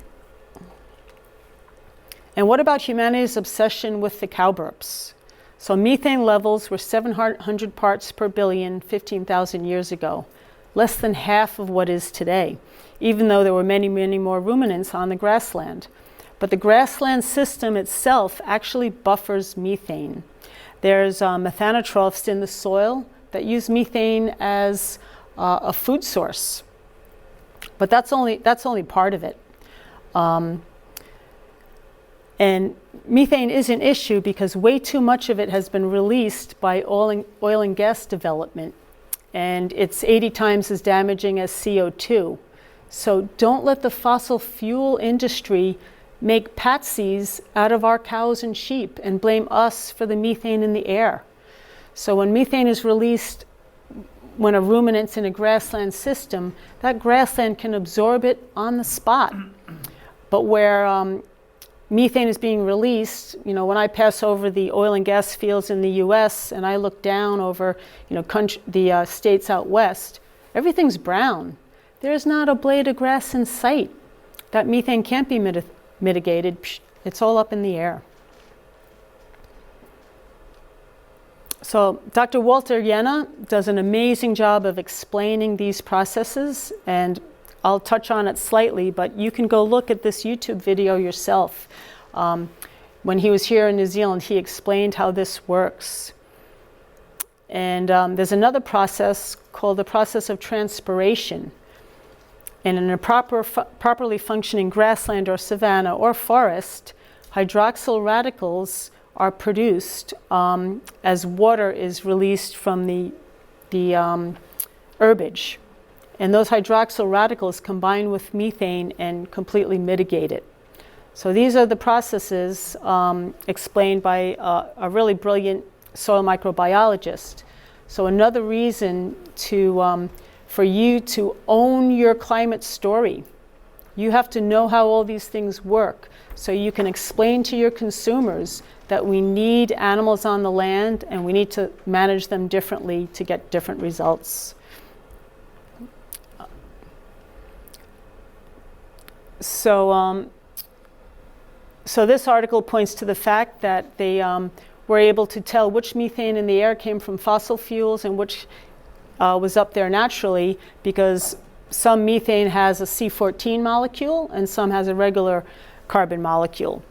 [SPEAKER 1] what about humanity's obsession with the cow burps? So methane levels were 700 parts per billion 15,000 years ago, less than half of what is today, even though there were many, many more ruminants on the grassland. But the grassland system itself actually buffers methane. There's methanotrophs in the soil that use methane as a food source. But that's only part of it. And methane is an issue because way too much of it has been released by oil and gas development. And it's 80 times as damaging as CO2. So don't let the fossil fuel industry make patsies out of our cows and sheep and blame us for the methane in the air. So when methane is released, when a ruminant's in a grassland system, that grassland can absorb it on the spot. But where methane is being released, you know, when I pass over the oil and gas fields in the US and I look down over, you know, the states out west, everything's brown. There's not a blade of grass in sight. That methane can't be mitigated. It's all up in the air. So Dr. Walter Jena does an amazing job of explaining these processes, and I'll touch on it slightly, but you can go look at this YouTube video yourself. When he was here in New Zealand, he explained how this works. And there's another process called the process of transpiration. And in a properly functioning grassland or savanna or forest, hydroxyl radicals are produced as water is released from the herbage. And those hydroxyl radicals combine with methane and completely mitigate it. So these are the processes explained by a really brilliant soil microbiologist. So another reason for you to own your climate story. You have to know how all these things work so you can explain to your consumers that we need animals on the land and we need to manage them differently to get different results. So this article points to the fact that they were able to tell which methane in the air came from fossil fuels and which was up there naturally, because some methane has a C14 molecule and some has a regular carbon molecule.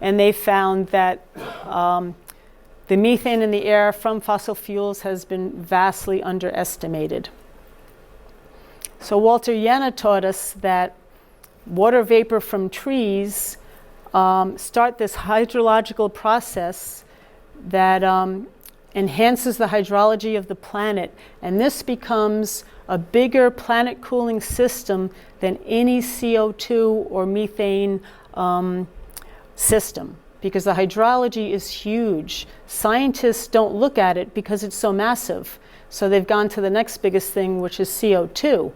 [SPEAKER 1] And they found that the methane in the air from fossil fuels has been vastly underestimated. So Walter Jena taught us that water vapor from trees start this hydrological process that enhances the hydrology of the planet. And this becomes a bigger planet cooling system than any CO2 or methane system, because the hydrology is huge. Scientists don't look at it because it's so massive. So they've gone to the next biggest thing, which is CO2.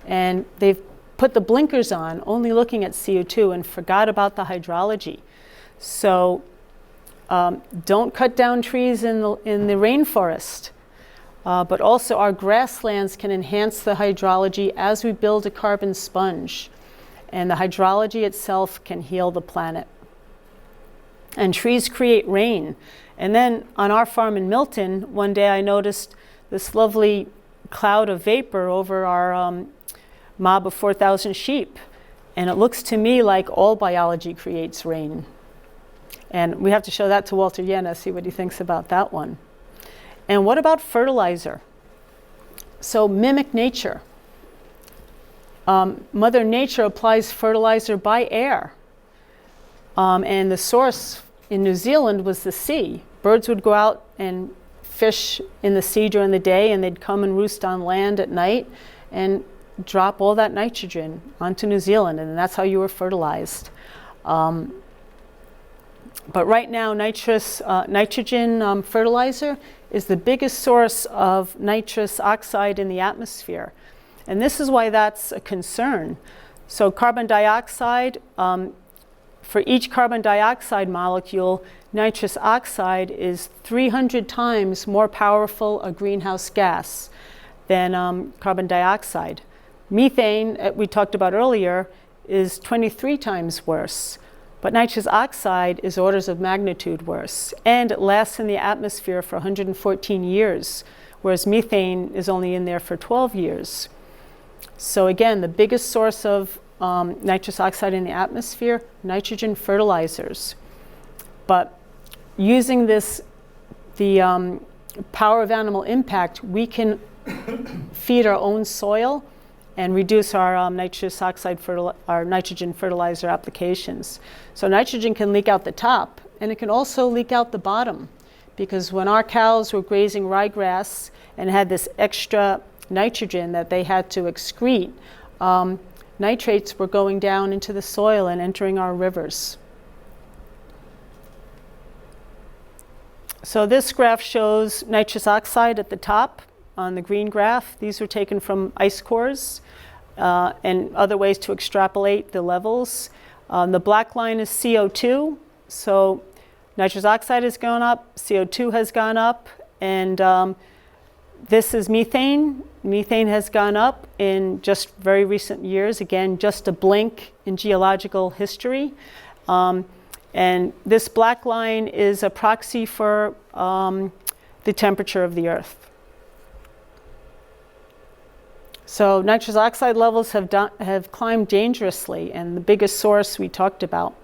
[SPEAKER 1] And they've put the blinkers on, only looking at CO2, and forgot about the hydrology. So don't cut down trees in the rainforest. But also our grasslands can enhance the hydrology as we build a carbon sponge. And the hydrology itself can heal the planet. And trees create rain. And then on our farm in Milton, one day I noticed this lovely cloud of vapor over our mob of 4,000 sheep. And it looks to me like all biology creates rain. And we have to show that to Walter Jena, see what he thinks about that one. And what about fertilizer? So mimic nature. Mother Nature applies fertilizer by air. And the source in New Zealand was the sea. Birds would go out and fish in the sea during the day, and they'd come and roost on land at night and drop all that nitrogen onto New Zealand, and that's how you were fertilized. But right now, nitrogen fertilizer is the biggest source of nitrous oxide in the atmosphere. And this is why that's a concern. So carbon dioxide, for each carbon dioxide molecule, nitrous oxide is 300 times more powerful a greenhouse gas than carbon dioxide. Methane, we talked about earlier, is 23 times worse. But nitrous oxide is orders of magnitude worse, and it lasts in the atmosphere for 114 years, whereas methane is only in there for 12 years. So again, the biggest source of nitrous oxide in the atmosphere, nitrogen fertilizers. But using this, the power of animal impact, we can feed our own soil and reduce our nitrous oxide, our nitrogen fertilizer applications. So nitrogen can leak out the top, and it can also leak out the bottom, because when our cows were grazing ryegrass and had this extra nitrogen that they had to excrete, nitrates were going down into the soil and entering our rivers. So this graph shows nitrous oxide at the top on the green graph. These were taken from ice cores and other ways to extrapolate the levels. The black line is CO2. So nitrous oxide has gone up, CO2 has gone up, and this is methane. Methane has gone up in just very recent years. Again, just a blink in geological history. And this black line is a proxy for the temperature of the Earth. So nitrous oxide levels have climbed dangerously, and the biggest source we talked about.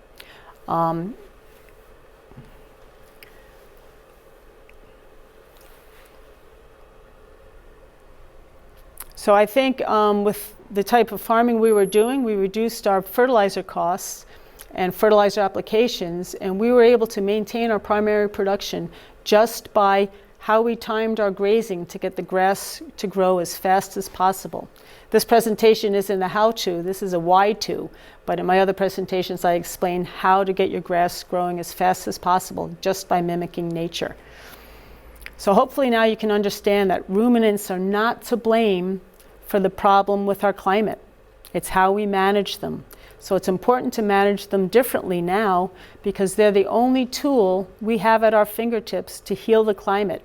[SPEAKER 1] So I think with the type of farming we were doing, we reduced our fertilizer costs and fertilizer applications, and we were able to maintain our primary production just by how we timed our grazing to get the grass to grow as fast as possible. This presentation isn't a how-to, this is a why-to, but in my other presentations I explain how to get your grass growing as fast as possible just by mimicking nature. So hopefully now you can understand that ruminants are not to blame for the problem with our climate. It's how we manage them. So it's important to manage them differently now, because they're the only tool we have at our fingertips to heal the climate.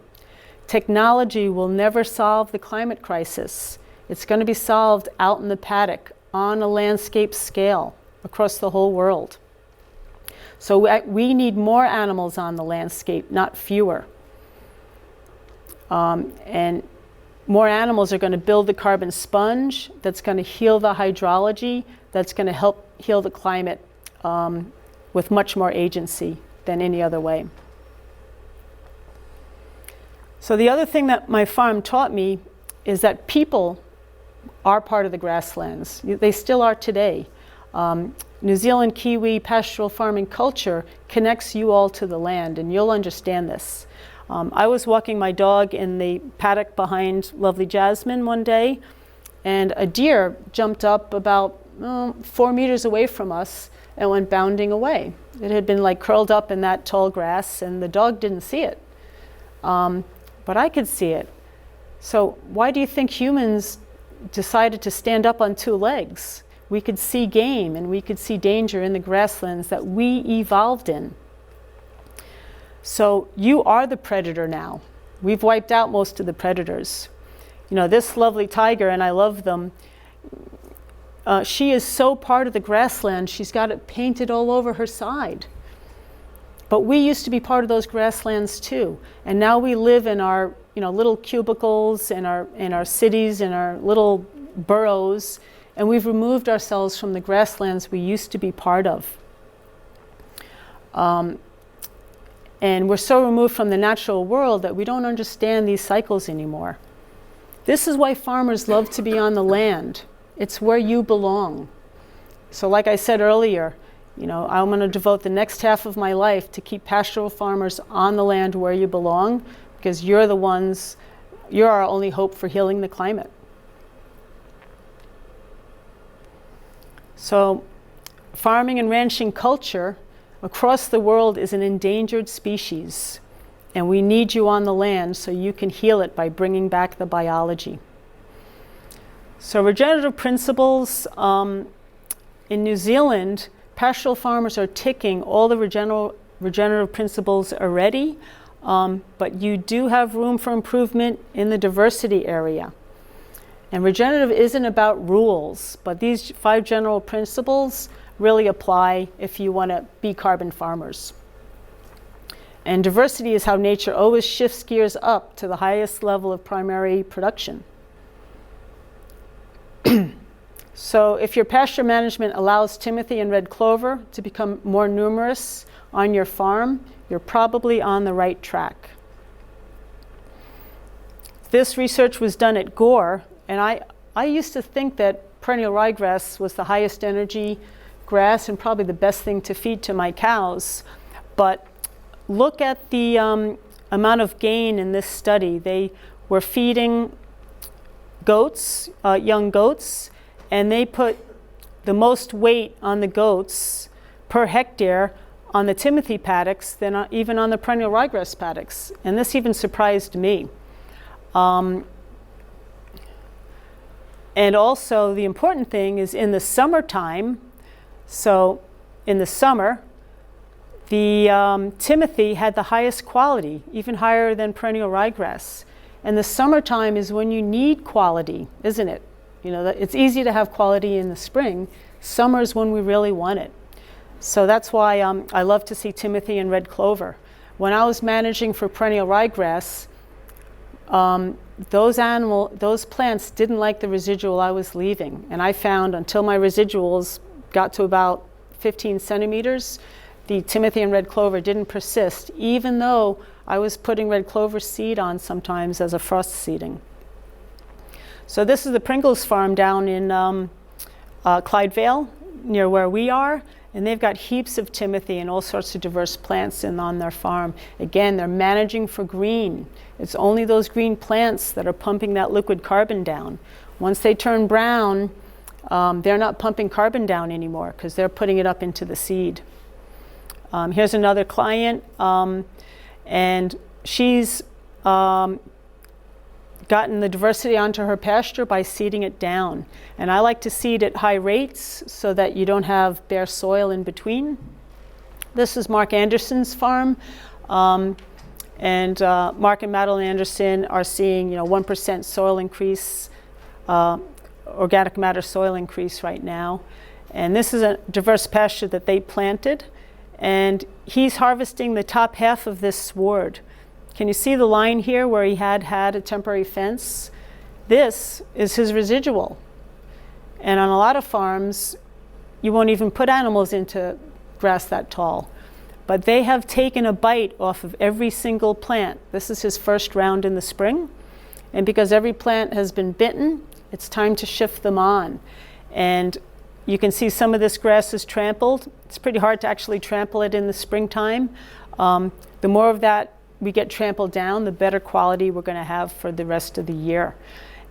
[SPEAKER 1] Technology will never solve the climate crisis. It's going to be solved out in the paddock on a landscape scale across the whole world. So we need more animals on the landscape, not fewer. And more animals are going to build the carbon sponge that's going to heal the hydrology, that's going to help heal the climate with much more agency than any other way. So the other thing that my farm taught me is that people are part of the grasslands. They still are today. New Zealand Kiwi pastoral farming culture connects you all to the land, and you'll understand this. I was walking my dog in the paddock behind lovely Jasmine one day, and a deer jumped up about 4 meters away from us and went bounding away. It had been like curled up in that tall grass, and the dog didn't see it. But I could see it. So why do you think humans decided to stand up on 2 legs? We could see game and we could see danger in the grasslands that we evolved in. So you are the predator now. We've wiped out most of the predators. You know, this lovely tiger, and I love them, she is so part of the grassland, she's got it painted all over her side. But we used to be part of those grasslands too. And now we live in our little cubicles, in our cities, in our little burrows, and we've removed ourselves from the grasslands we used to be part of. And we're so removed from the natural world that we don't understand these cycles anymore. This is why farmers love to be on the land. It's where you belong. So like I said earlier, I'm going to devote the next half of my life to keep pastoral farmers on the land where you belong, because you're our only hope for healing the climate. So farming and ranching culture across the world is an endangered species, and we need you on the land so you can heal it by bringing back the biology. So regenerative principles in New Zealand, pastoral farmers are ticking all the regenerative principles already, but you do have room for improvement in the diversity area. And regenerative isn't about rules, but these 5 general principles really apply if you want to be carbon farmers. And diversity is how nature always shifts gears up to the highest level of primary production. So if your pasture management allows timothy and red clover to become more numerous on your farm, you're probably on the right track. This research was done at Gore, and I used to think that perennial ryegrass was the highest energy grass and probably the best thing to feed to my cows. But look at the amount of gain in this study. They were feeding goats, young goats, and they put the most weight on the goats per hectare on the timothy paddocks than even on the perennial ryegrass paddocks. And this even surprised me. And also the important thing is in the summertime, so in the summer, the timothy had the highest quality, even higher than perennial ryegrass. And the summertime is when you need quality, isn't it? You know, it's easy to have quality in the spring. Summer is when we really want it. So that's why I love to see timothy and red clover. When I was managing for perennial ryegrass, those plants didn't like the residual I was leaving. And I found until my residuals got to about 15 centimeters, the timothy and red clover didn't persist, even though I was putting red clover seed on sometimes as a frost seeding. So this is the Pringles farm down in Clydevale, near where we are, and they've got heaps of timothy and all sorts of diverse plants on their farm. Again, they're managing for green. It's only those green plants that are pumping that liquid carbon down. Once they turn brown, they're not pumping carbon down anymore because they're putting it up into the seed. Here's another client, and she's gotten the diversity onto her pasture by seeding it down. And I like to seed at high rates so that you don't have bare soil in between. This is Mark Anderson's farm. And Mark and Madeline Anderson are seeing 1% soil increase, organic matter soil increase right now. And this is a diverse pasture that they planted. And he's harvesting the top half of this sward. Can you see the line here where he had a temporary fence? This is his residual. And on a lot of farms, you won't even put animals into grass that tall. But they have taken a bite off of every single plant. This is his first round in the spring. And because every plant has been bitten, it's time to shift them on. And you can see some of this grass is trampled. It's pretty hard to actually trample it in the springtime. The more of that we get trampled down, the better quality we're going to have for the rest of the year.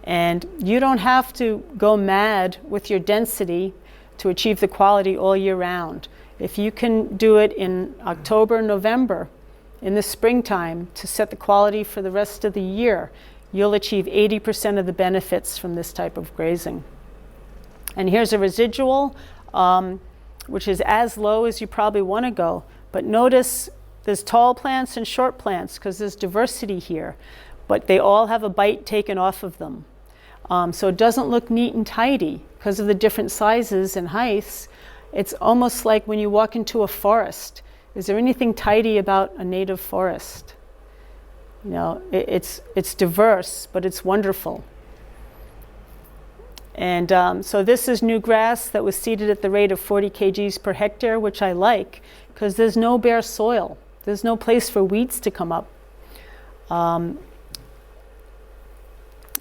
[SPEAKER 1] And you don't have to go mad with your density to achieve the quality all year round. If you can do it in October, November, in the springtime to set the quality for the rest of the year, you'll achieve 80% of the benefits from this type of grazing. And here's a residual, which is as low as you probably want to go. But notice there's tall plants and short plants because there's diversity here, but they all have a bite taken off of them. So it doesn't look neat and tidy because of the different sizes and heights. It's almost like when you walk into a forest. Is there anything tidy about a native forest? It's diverse, but it's wonderful. And so this is new grass that was seeded at the rate of 40 kgs per hectare, which I like because there's no bare soil. There's no place for weeds to come up. And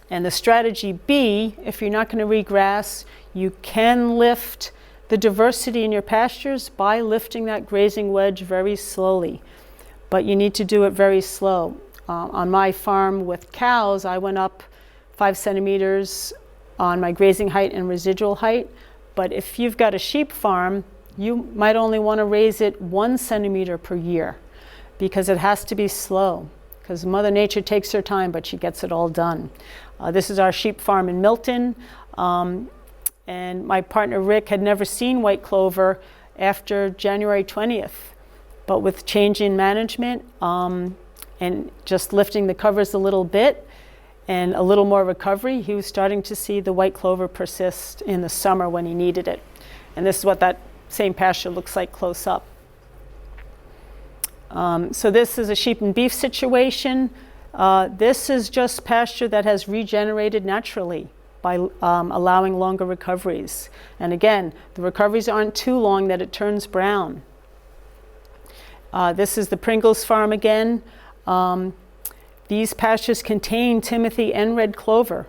[SPEAKER 1] the strategy B, if you're not going to regrass, you can lift the diversity in your pastures by lifting that grazing wedge very slowly. But you need to do it very slow. On my farm with cows, I went up 5 centimeters on my grazing height and residual height. But if you've got a sheep farm, you might only want to raise it 1 centimeter per year because it has to be slow. Because Mother Nature takes her time, but she gets it all done. This is our sheep farm in Milton. And my partner Rick had never seen white clover after January 20th. But with change in management and just lifting the covers a little bit and a little more recovery, he was starting to see the white clover persist in the summer when he needed it. And this is what that same pasture looks like close up. So this is a sheep and beef situation. This is just pasture that has regenerated naturally by allowing longer recoveries. And again, the recoveries aren't too long that it turns brown. This is the Pringles farm again. These pastures contain timothy and red clover,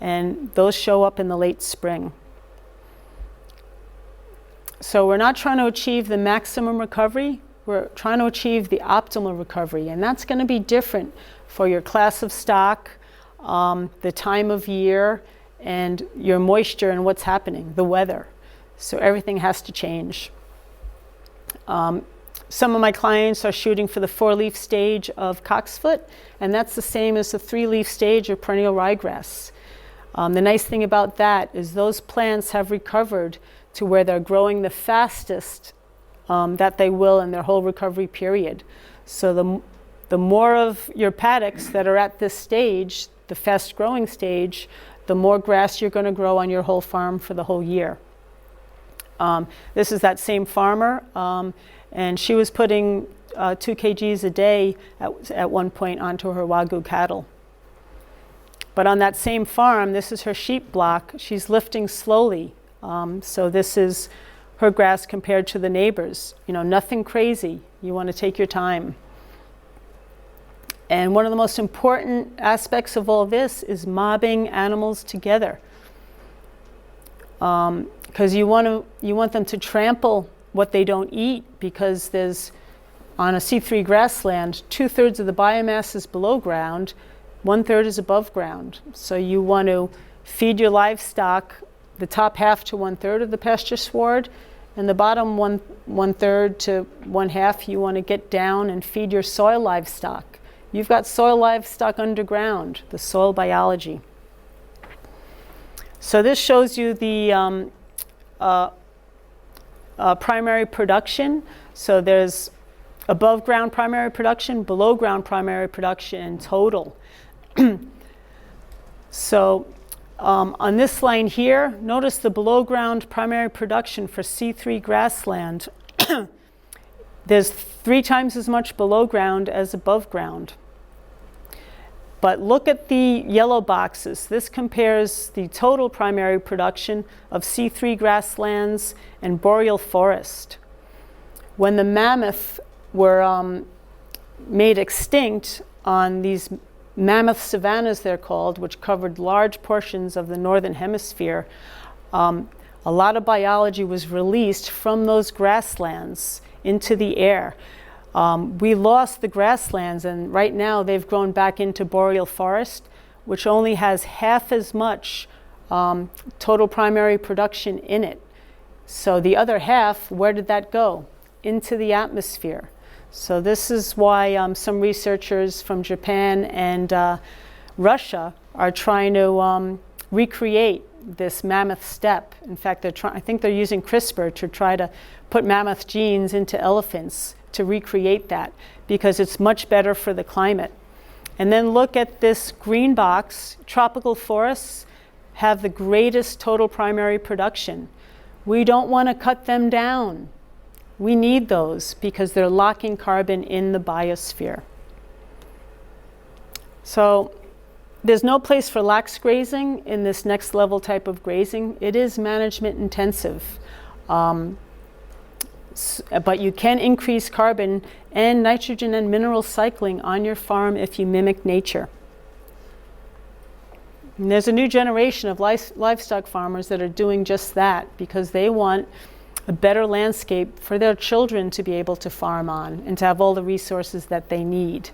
[SPEAKER 1] and those show up in the late spring. So we're not trying to achieve the maximum recovery, we're trying to achieve the optimal recovery, and that's going to be different for your class of stock, the time of year, and your moisture and what's happening, the weather. So everything has to change. Some of my clients are shooting for the 4-leaf stage of cocksfoot, and that's the same as the 3-leaf stage of perennial ryegrass. The nice thing about that is those plants have recovered to where they're growing the fastest that they will in their whole recovery period. So the more of your paddocks that are at this stage, the fast growing stage, the more grass you're going to grow on your whole farm for the whole year. This is that same farmer, and she was putting 2 kgs a day at one point onto her Wagyu cattle. But on that same farm, this is her sheep block. She's lifting slowly. So this is her grass compared to the neighbors. You know, nothing crazy. You want to take your time. And one of the most important aspects of all this is mobbing animals together. Because you want them to trample what they don't eat, because there's, on a C3 grassland, 2/3 of the biomass is below ground, 1/3 is above ground. So you want to feed your livestock the top half to 1/3 of the pasture sward, and the bottom 1/3 to 1/2 you want to get down and feed your soil livestock. You've got soil livestock underground, the soil biology. So this shows you the primary production. So there's above ground primary production, below ground primary production in total. So on this line here, notice the below ground primary production for C3 grassland. There's 3 times as much below ground as above ground. But look at the yellow boxes. This compares the total primary production of C3 grasslands and boreal forest. When the mammoth were made extinct on these mammoth savannas, they're called, which covered large portions of the northern hemisphere, a lot of biology was released from those grasslands into the air. We lost the grasslands, and right now they've grown back into boreal forest, which only has half as much total primary production in it. So the other half, where did that go? Into the atmosphere. So this is why some researchers from Japan and Russia are trying to recreate this mammoth steppe. In fact, I think they're using CRISPR to try to put mammoth genes into elephants to recreate that, because it's much better for the climate. And then look at this green box. Tropical forests have the greatest total primary production. We don't want to cut them down. We need those because they're locking carbon in the biosphere. So there's no place for lax grazing in this next level type of grazing. It is management intensive. But you can increase carbon and nitrogen and mineral cycling on your farm if you mimic nature. And there's a new generation of livestock farmers that are doing just that, because they want a better landscape for their children to be able to farm on and to have all the resources that they need.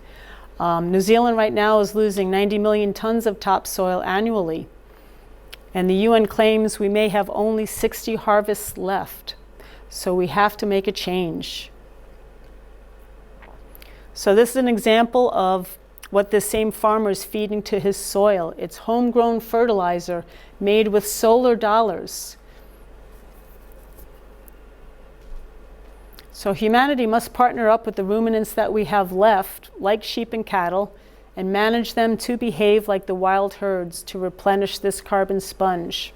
[SPEAKER 1] New Zealand right now is losing 90 million tons of topsoil annually, and the UN claims we may have only 60 harvests left. So we have to make a change. So this is an example of what this same farmer is feeding to his soil. It's homegrown fertilizer made with solar dollars. So humanity must partner up with the ruminants that we have left, like sheep and cattle, and manage them to behave like the wild herds to replenish this carbon sponge.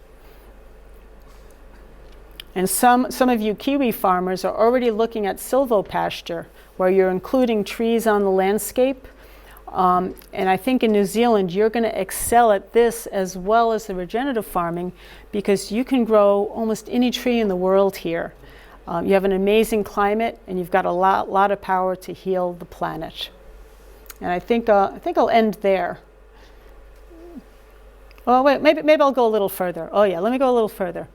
[SPEAKER 1] And some of you Kiwi farmers are already looking at silvopasture, where you're including trees on the landscape. And I think in New Zealand, you're going to excel at this as well as the regenerative farming, because you can grow almost any tree in the world here. You have an amazing climate, and you've got a lot of power to heal the planet. And I think I'll end there. Oh wait, maybe I'll go a little further. Oh yeah, let me go a little further.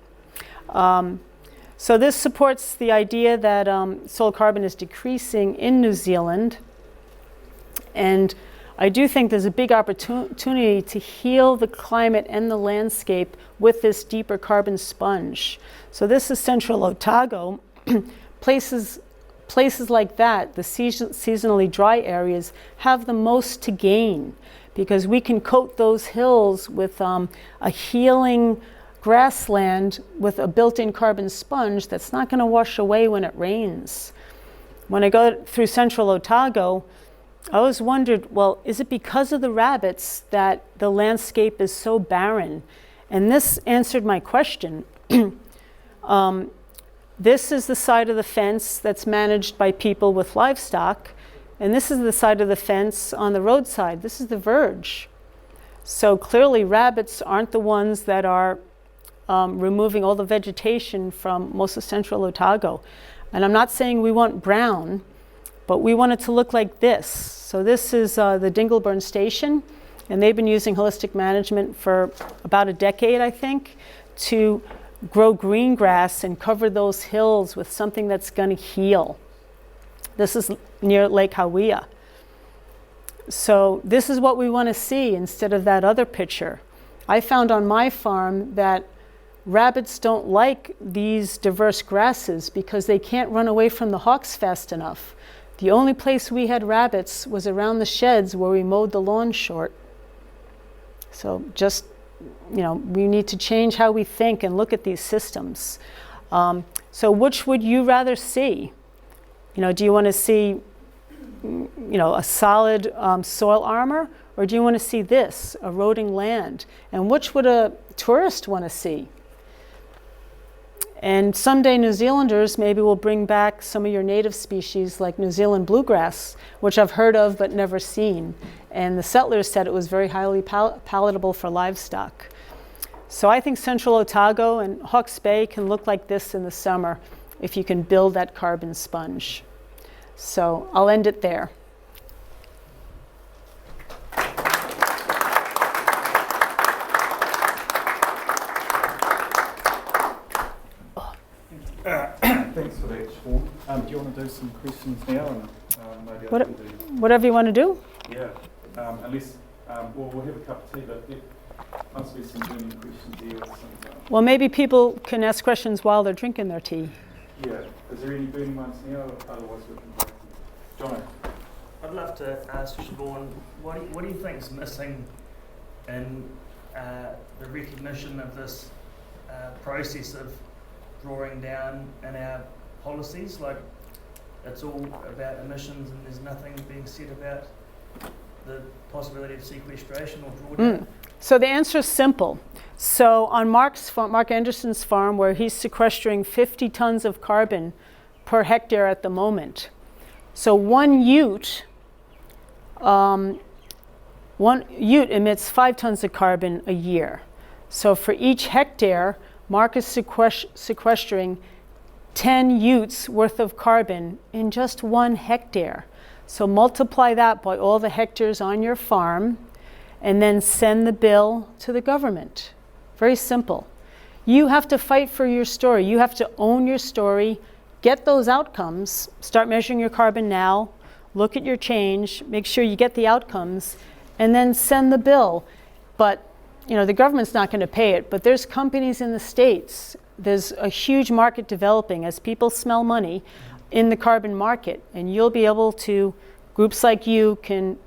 [SPEAKER 1] So this supports the idea that soil carbon is decreasing in New Zealand. And I do think there's a big opportunity to heal the climate and the landscape with this deeper carbon sponge. So this is Central Otago. Places like that, the seasonally dry areas, have the most to gain, because we can coat those hills with a healing grassland with a built-in carbon sponge that's not going to wash away when it rains. When I go through Central Otago, I always wondered, well, is it because of the rabbits that the landscape is so barren? And this answered my question. This is the side of the fence that's managed by people with livestock, and this is the side of the fence on the roadside. This is the verge. So clearly rabbits aren't the ones that are removing all the vegetation from most of Central Otago. And I'm not saying we want brown, but we want it to look like this. So this is the Dingleburn Station, and they've been using holistic management for about a decade, I think, to grow green grass and cover those hills with something that's going to heal. This is near Lake Hawea. So this is what we want to see instead of that other picture. I found on my farm that rabbits don't like these diverse grasses because they can't run away from the hawks fast enough. The only place we had rabbits was around the sheds where we mowed the lawn short. So just, we need to change how we think and look at these systems. So which would you rather see? Do you want to see, a solid soil armor, or do you want to see this, eroding land? And which would a tourist want to see? And someday New Zealanders maybe will bring back some of your native species like New Zealand bluegrass, which I've heard of but never seen. And the settlers said it was very highly palatable for livestock. So I think Central Otago and Hawke's Bay can look like this in the summer if you can build that carbon sponge. So I'll end it there.
[SPEAKER 4] Thanks for that, Siobhan. Do you want to do some questions now? And maybe
[SPEAKER 1] whatever you want to do.
[SPEAKER 4] Yeah, unless, we'll have a cup of tea, but there must be some burning questions here. Or something.
[SPEAKER 1] Well, maybe people can ask questions while they're drinking their tea.
[SPEAKER 4] Yeah, is there any burning ones now? Otherwise we can go to John.
[SPEAKER 5] I'd love to ask Siobhan, what do you think is missing in the recognition of this process of drawing down in our policies? Like, it's all about emissions and there's nothing being said about the possibility of sequestration or drawdown.
[SPEAKER 1] So the answer is simple. So on Mark Anderson's farm, where he's sequestering 50 tons of carbon per hectare at the moment. So one ute emits 5 tons of carbon a year. So for each hectare, Mark is sequestering 10 utes worth of carbon in just 1 hectare. So multiply that by all the hectares on your farm, and then send the bill to the government. Very simple. You have to fight for your story. You have to own your story, get those outcomes, start measuring your carbon now, look at your change, make sure you get the outcomes, and then send the bill. But the government's not going to pay it, but there's companies in the States. There's a huge market developing as people smell money in the carbon market, and you'll be able to, groups like you can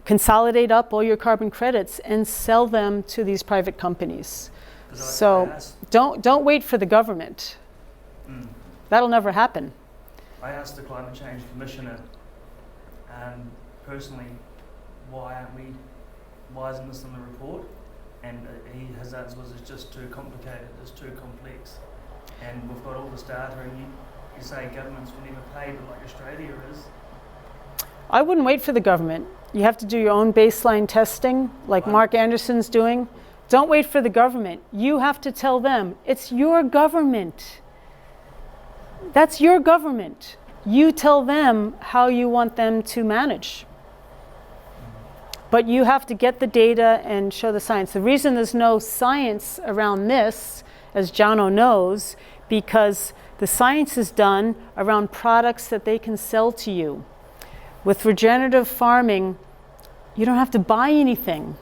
[SPEAKER 1] consolidate up all your carbon credits and sell them to these private companies. So don't wait for the government. That'll never happen.
[SPEAKER 5] I asked the Climate Change Commissioner personally, why isn't this in the report? And his answer was, it's just too complicated, it's too complex. and we've got all this data, and you say governments will never pay, but like Australia is.
[SPEAKER 1] I wouldn't wait for the government. You have to do your own baseline testing, like Mark Anderson's doing. Don't wait for the government. You have to tell them, it's your government. That's your government. You tell them how you want them to manage. But you have to get the data and show the science. The reason there's no science around this, as Jono knows, because the science is done around products that they can sell to you. With regenerative farming, you don't have to buy anything.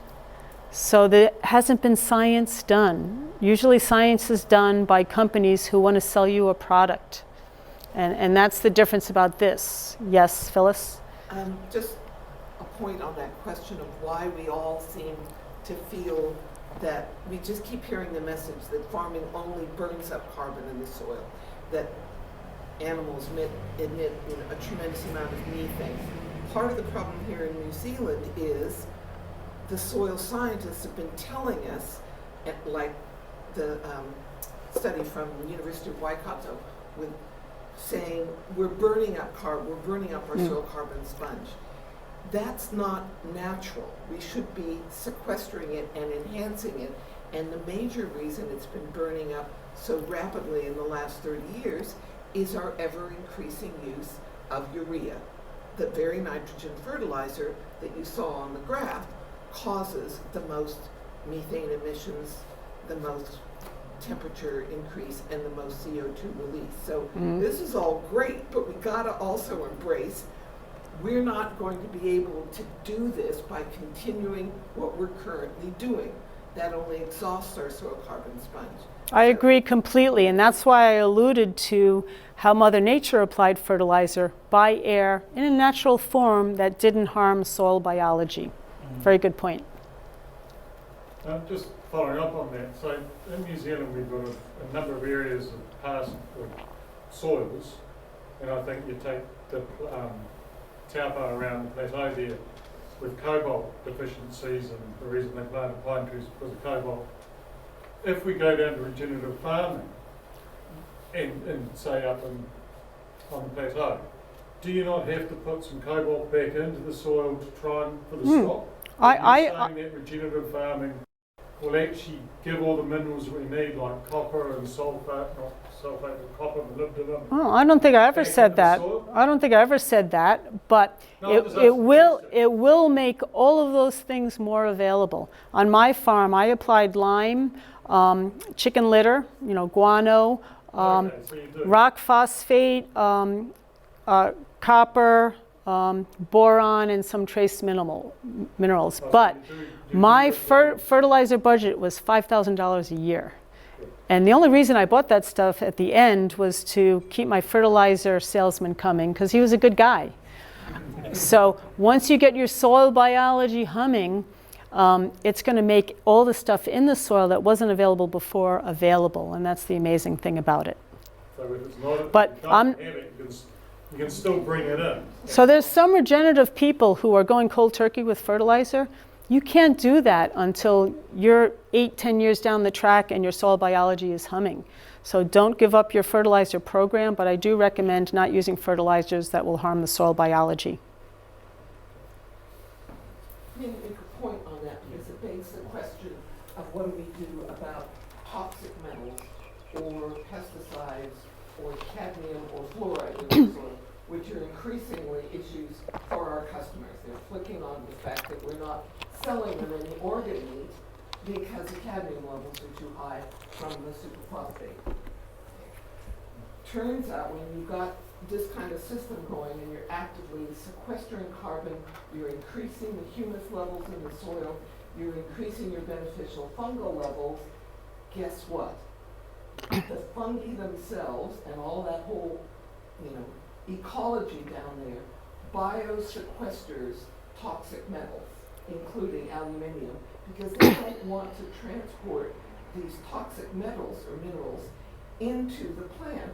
[SPEAKER 1] So there hasn't been science done. Usually science is done by companies who want to sell you a product. And that's the difference about this. Yes, Phyllis?
[SPEAKER 6] Just a point on that question of why we all seem to feel that we just keep hearing the message that farming only burns up carbon in the soil, that animals emit a tremendous amount of methane. Part of the problem here in New Zealand is the soil scientists have been telling us, like the study from the University of Waikato, with saying we're burning up carbon, we're burning up our soil carbon sponge. That's not natural. We should be sequestering it and enhancing it. And the major reason it's been burning up so rapidly in the last 30 years is our ever-increasing use of urea. The very nitrogen fertilizer that you saw on the graph causes the most methane emissions, the most temperature increase, and the most CO2 release. So this is all great, but we gotta also embrace we're not going to be able to do this by continuing what we're currently doing. That only exhausts our soil carbon sponge.
[SPEAKER 1] I agree completely, and that's why I alluded to how Mother Nature applied fertilizer by air in a natural form that didn't harm soil biology. Very good point.
[SPEAKER 7] Just following up on that, so in New Zealand we've got a number of areas of past soils, and I think you take the taupo around the plateau there with cobalt deficiencies, and the reason they planted pine trees because of cobalt. If we go down to regenerative farming and say up on the plateau, do you not have to put some cobalt back into the soil to try and for the stock? Are you saying that regenerative farming will actually give all the minerals we need, like copper and sulfate, not sulfate, but copper, molybdenum?
[SPEAKER 1] Oh, I don't think I ever said that. I don't think I ever said that, but it will make all of those things more available. On my farm, I applied lime, chicken litter, guano, rock phosphate, copper, boron, and some trace minerals. But my fertilizer budget was $5,000 a year. And the only reason I bought that stuff at the end was to keep my fertilizer salesman coming, because he was a good guy. So once you get your soil biology humming, it's going to make all the stuff in the soil that wasn't available before available, and that's the amazing thing about it.
[SPEAKER 7] So if it's not,
[SPEAKER 1] but
[SPEAKER 7] you can still bring it in.
[SPEAKER 1] So there's some regenerative people who are going cold turkey with fertilizer. You can't do that until you're 8-10 years down the track and your soil biology is humming. So don't give up your fertilizer program, but I do recommend not using fertilizers that will harm the soil biology.
[SPEAKER 6] I mean, make a point on that because it begs the question of what do we do about toxic metals or pesticides or cadmium or fluoride in the soil, which are increasingly issues for our customers. They're flicking on the fact that we're not selling them any organ meat because the cadmium levels are too high from the superphosphate. Turns out when you've got this kind of system going and you're actively sequestering carbon, you're increasing the humus levels in the soil, you're increasing your beneficial fungal levels, guess what? The fungi themselves and all that whole, ecology down there biosequesters toxic metals, including aluminium, because they don't want to transport these toxic metals or minerals into the plant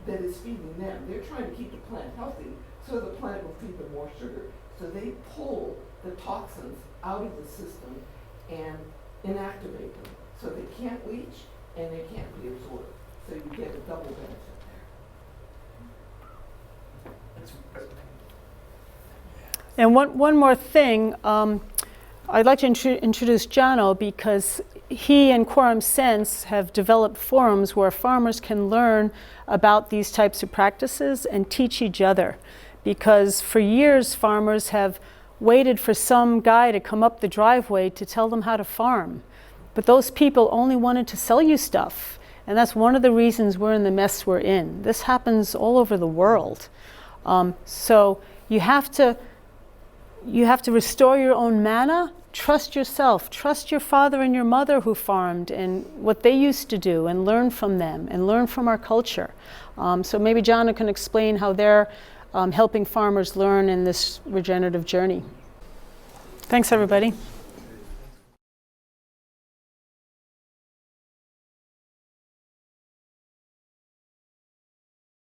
[SPEAKER 6] that is feeding them. They're trying to keep the plant healthy so the plant will feed them more sugar. So they pull the toxins out of the system and inactivate them. So they can't leach and they can't be absorbed. So you get a double benefit there.
[SPEAKER 1] And one more thing, I'd like to introduce Jono because he and Quorum Sense have developed forums where farmers can learn about these types of practices and teach each other. Because for years, farmers have waited for some guy to come up the driveway to tell them how to farm. But those people only wanted to sell you stuff. And that's one of the reasons we're in the mess we're in. This happens all over the world. So you have to restore your own mana. Trust yourself. Trust your father and your mother who farmed and what they used to do, and learn from them and learn from our culture. So maybe Jono can explain how they're helping farmers learn in this regenerative journey. Thanks, everybody.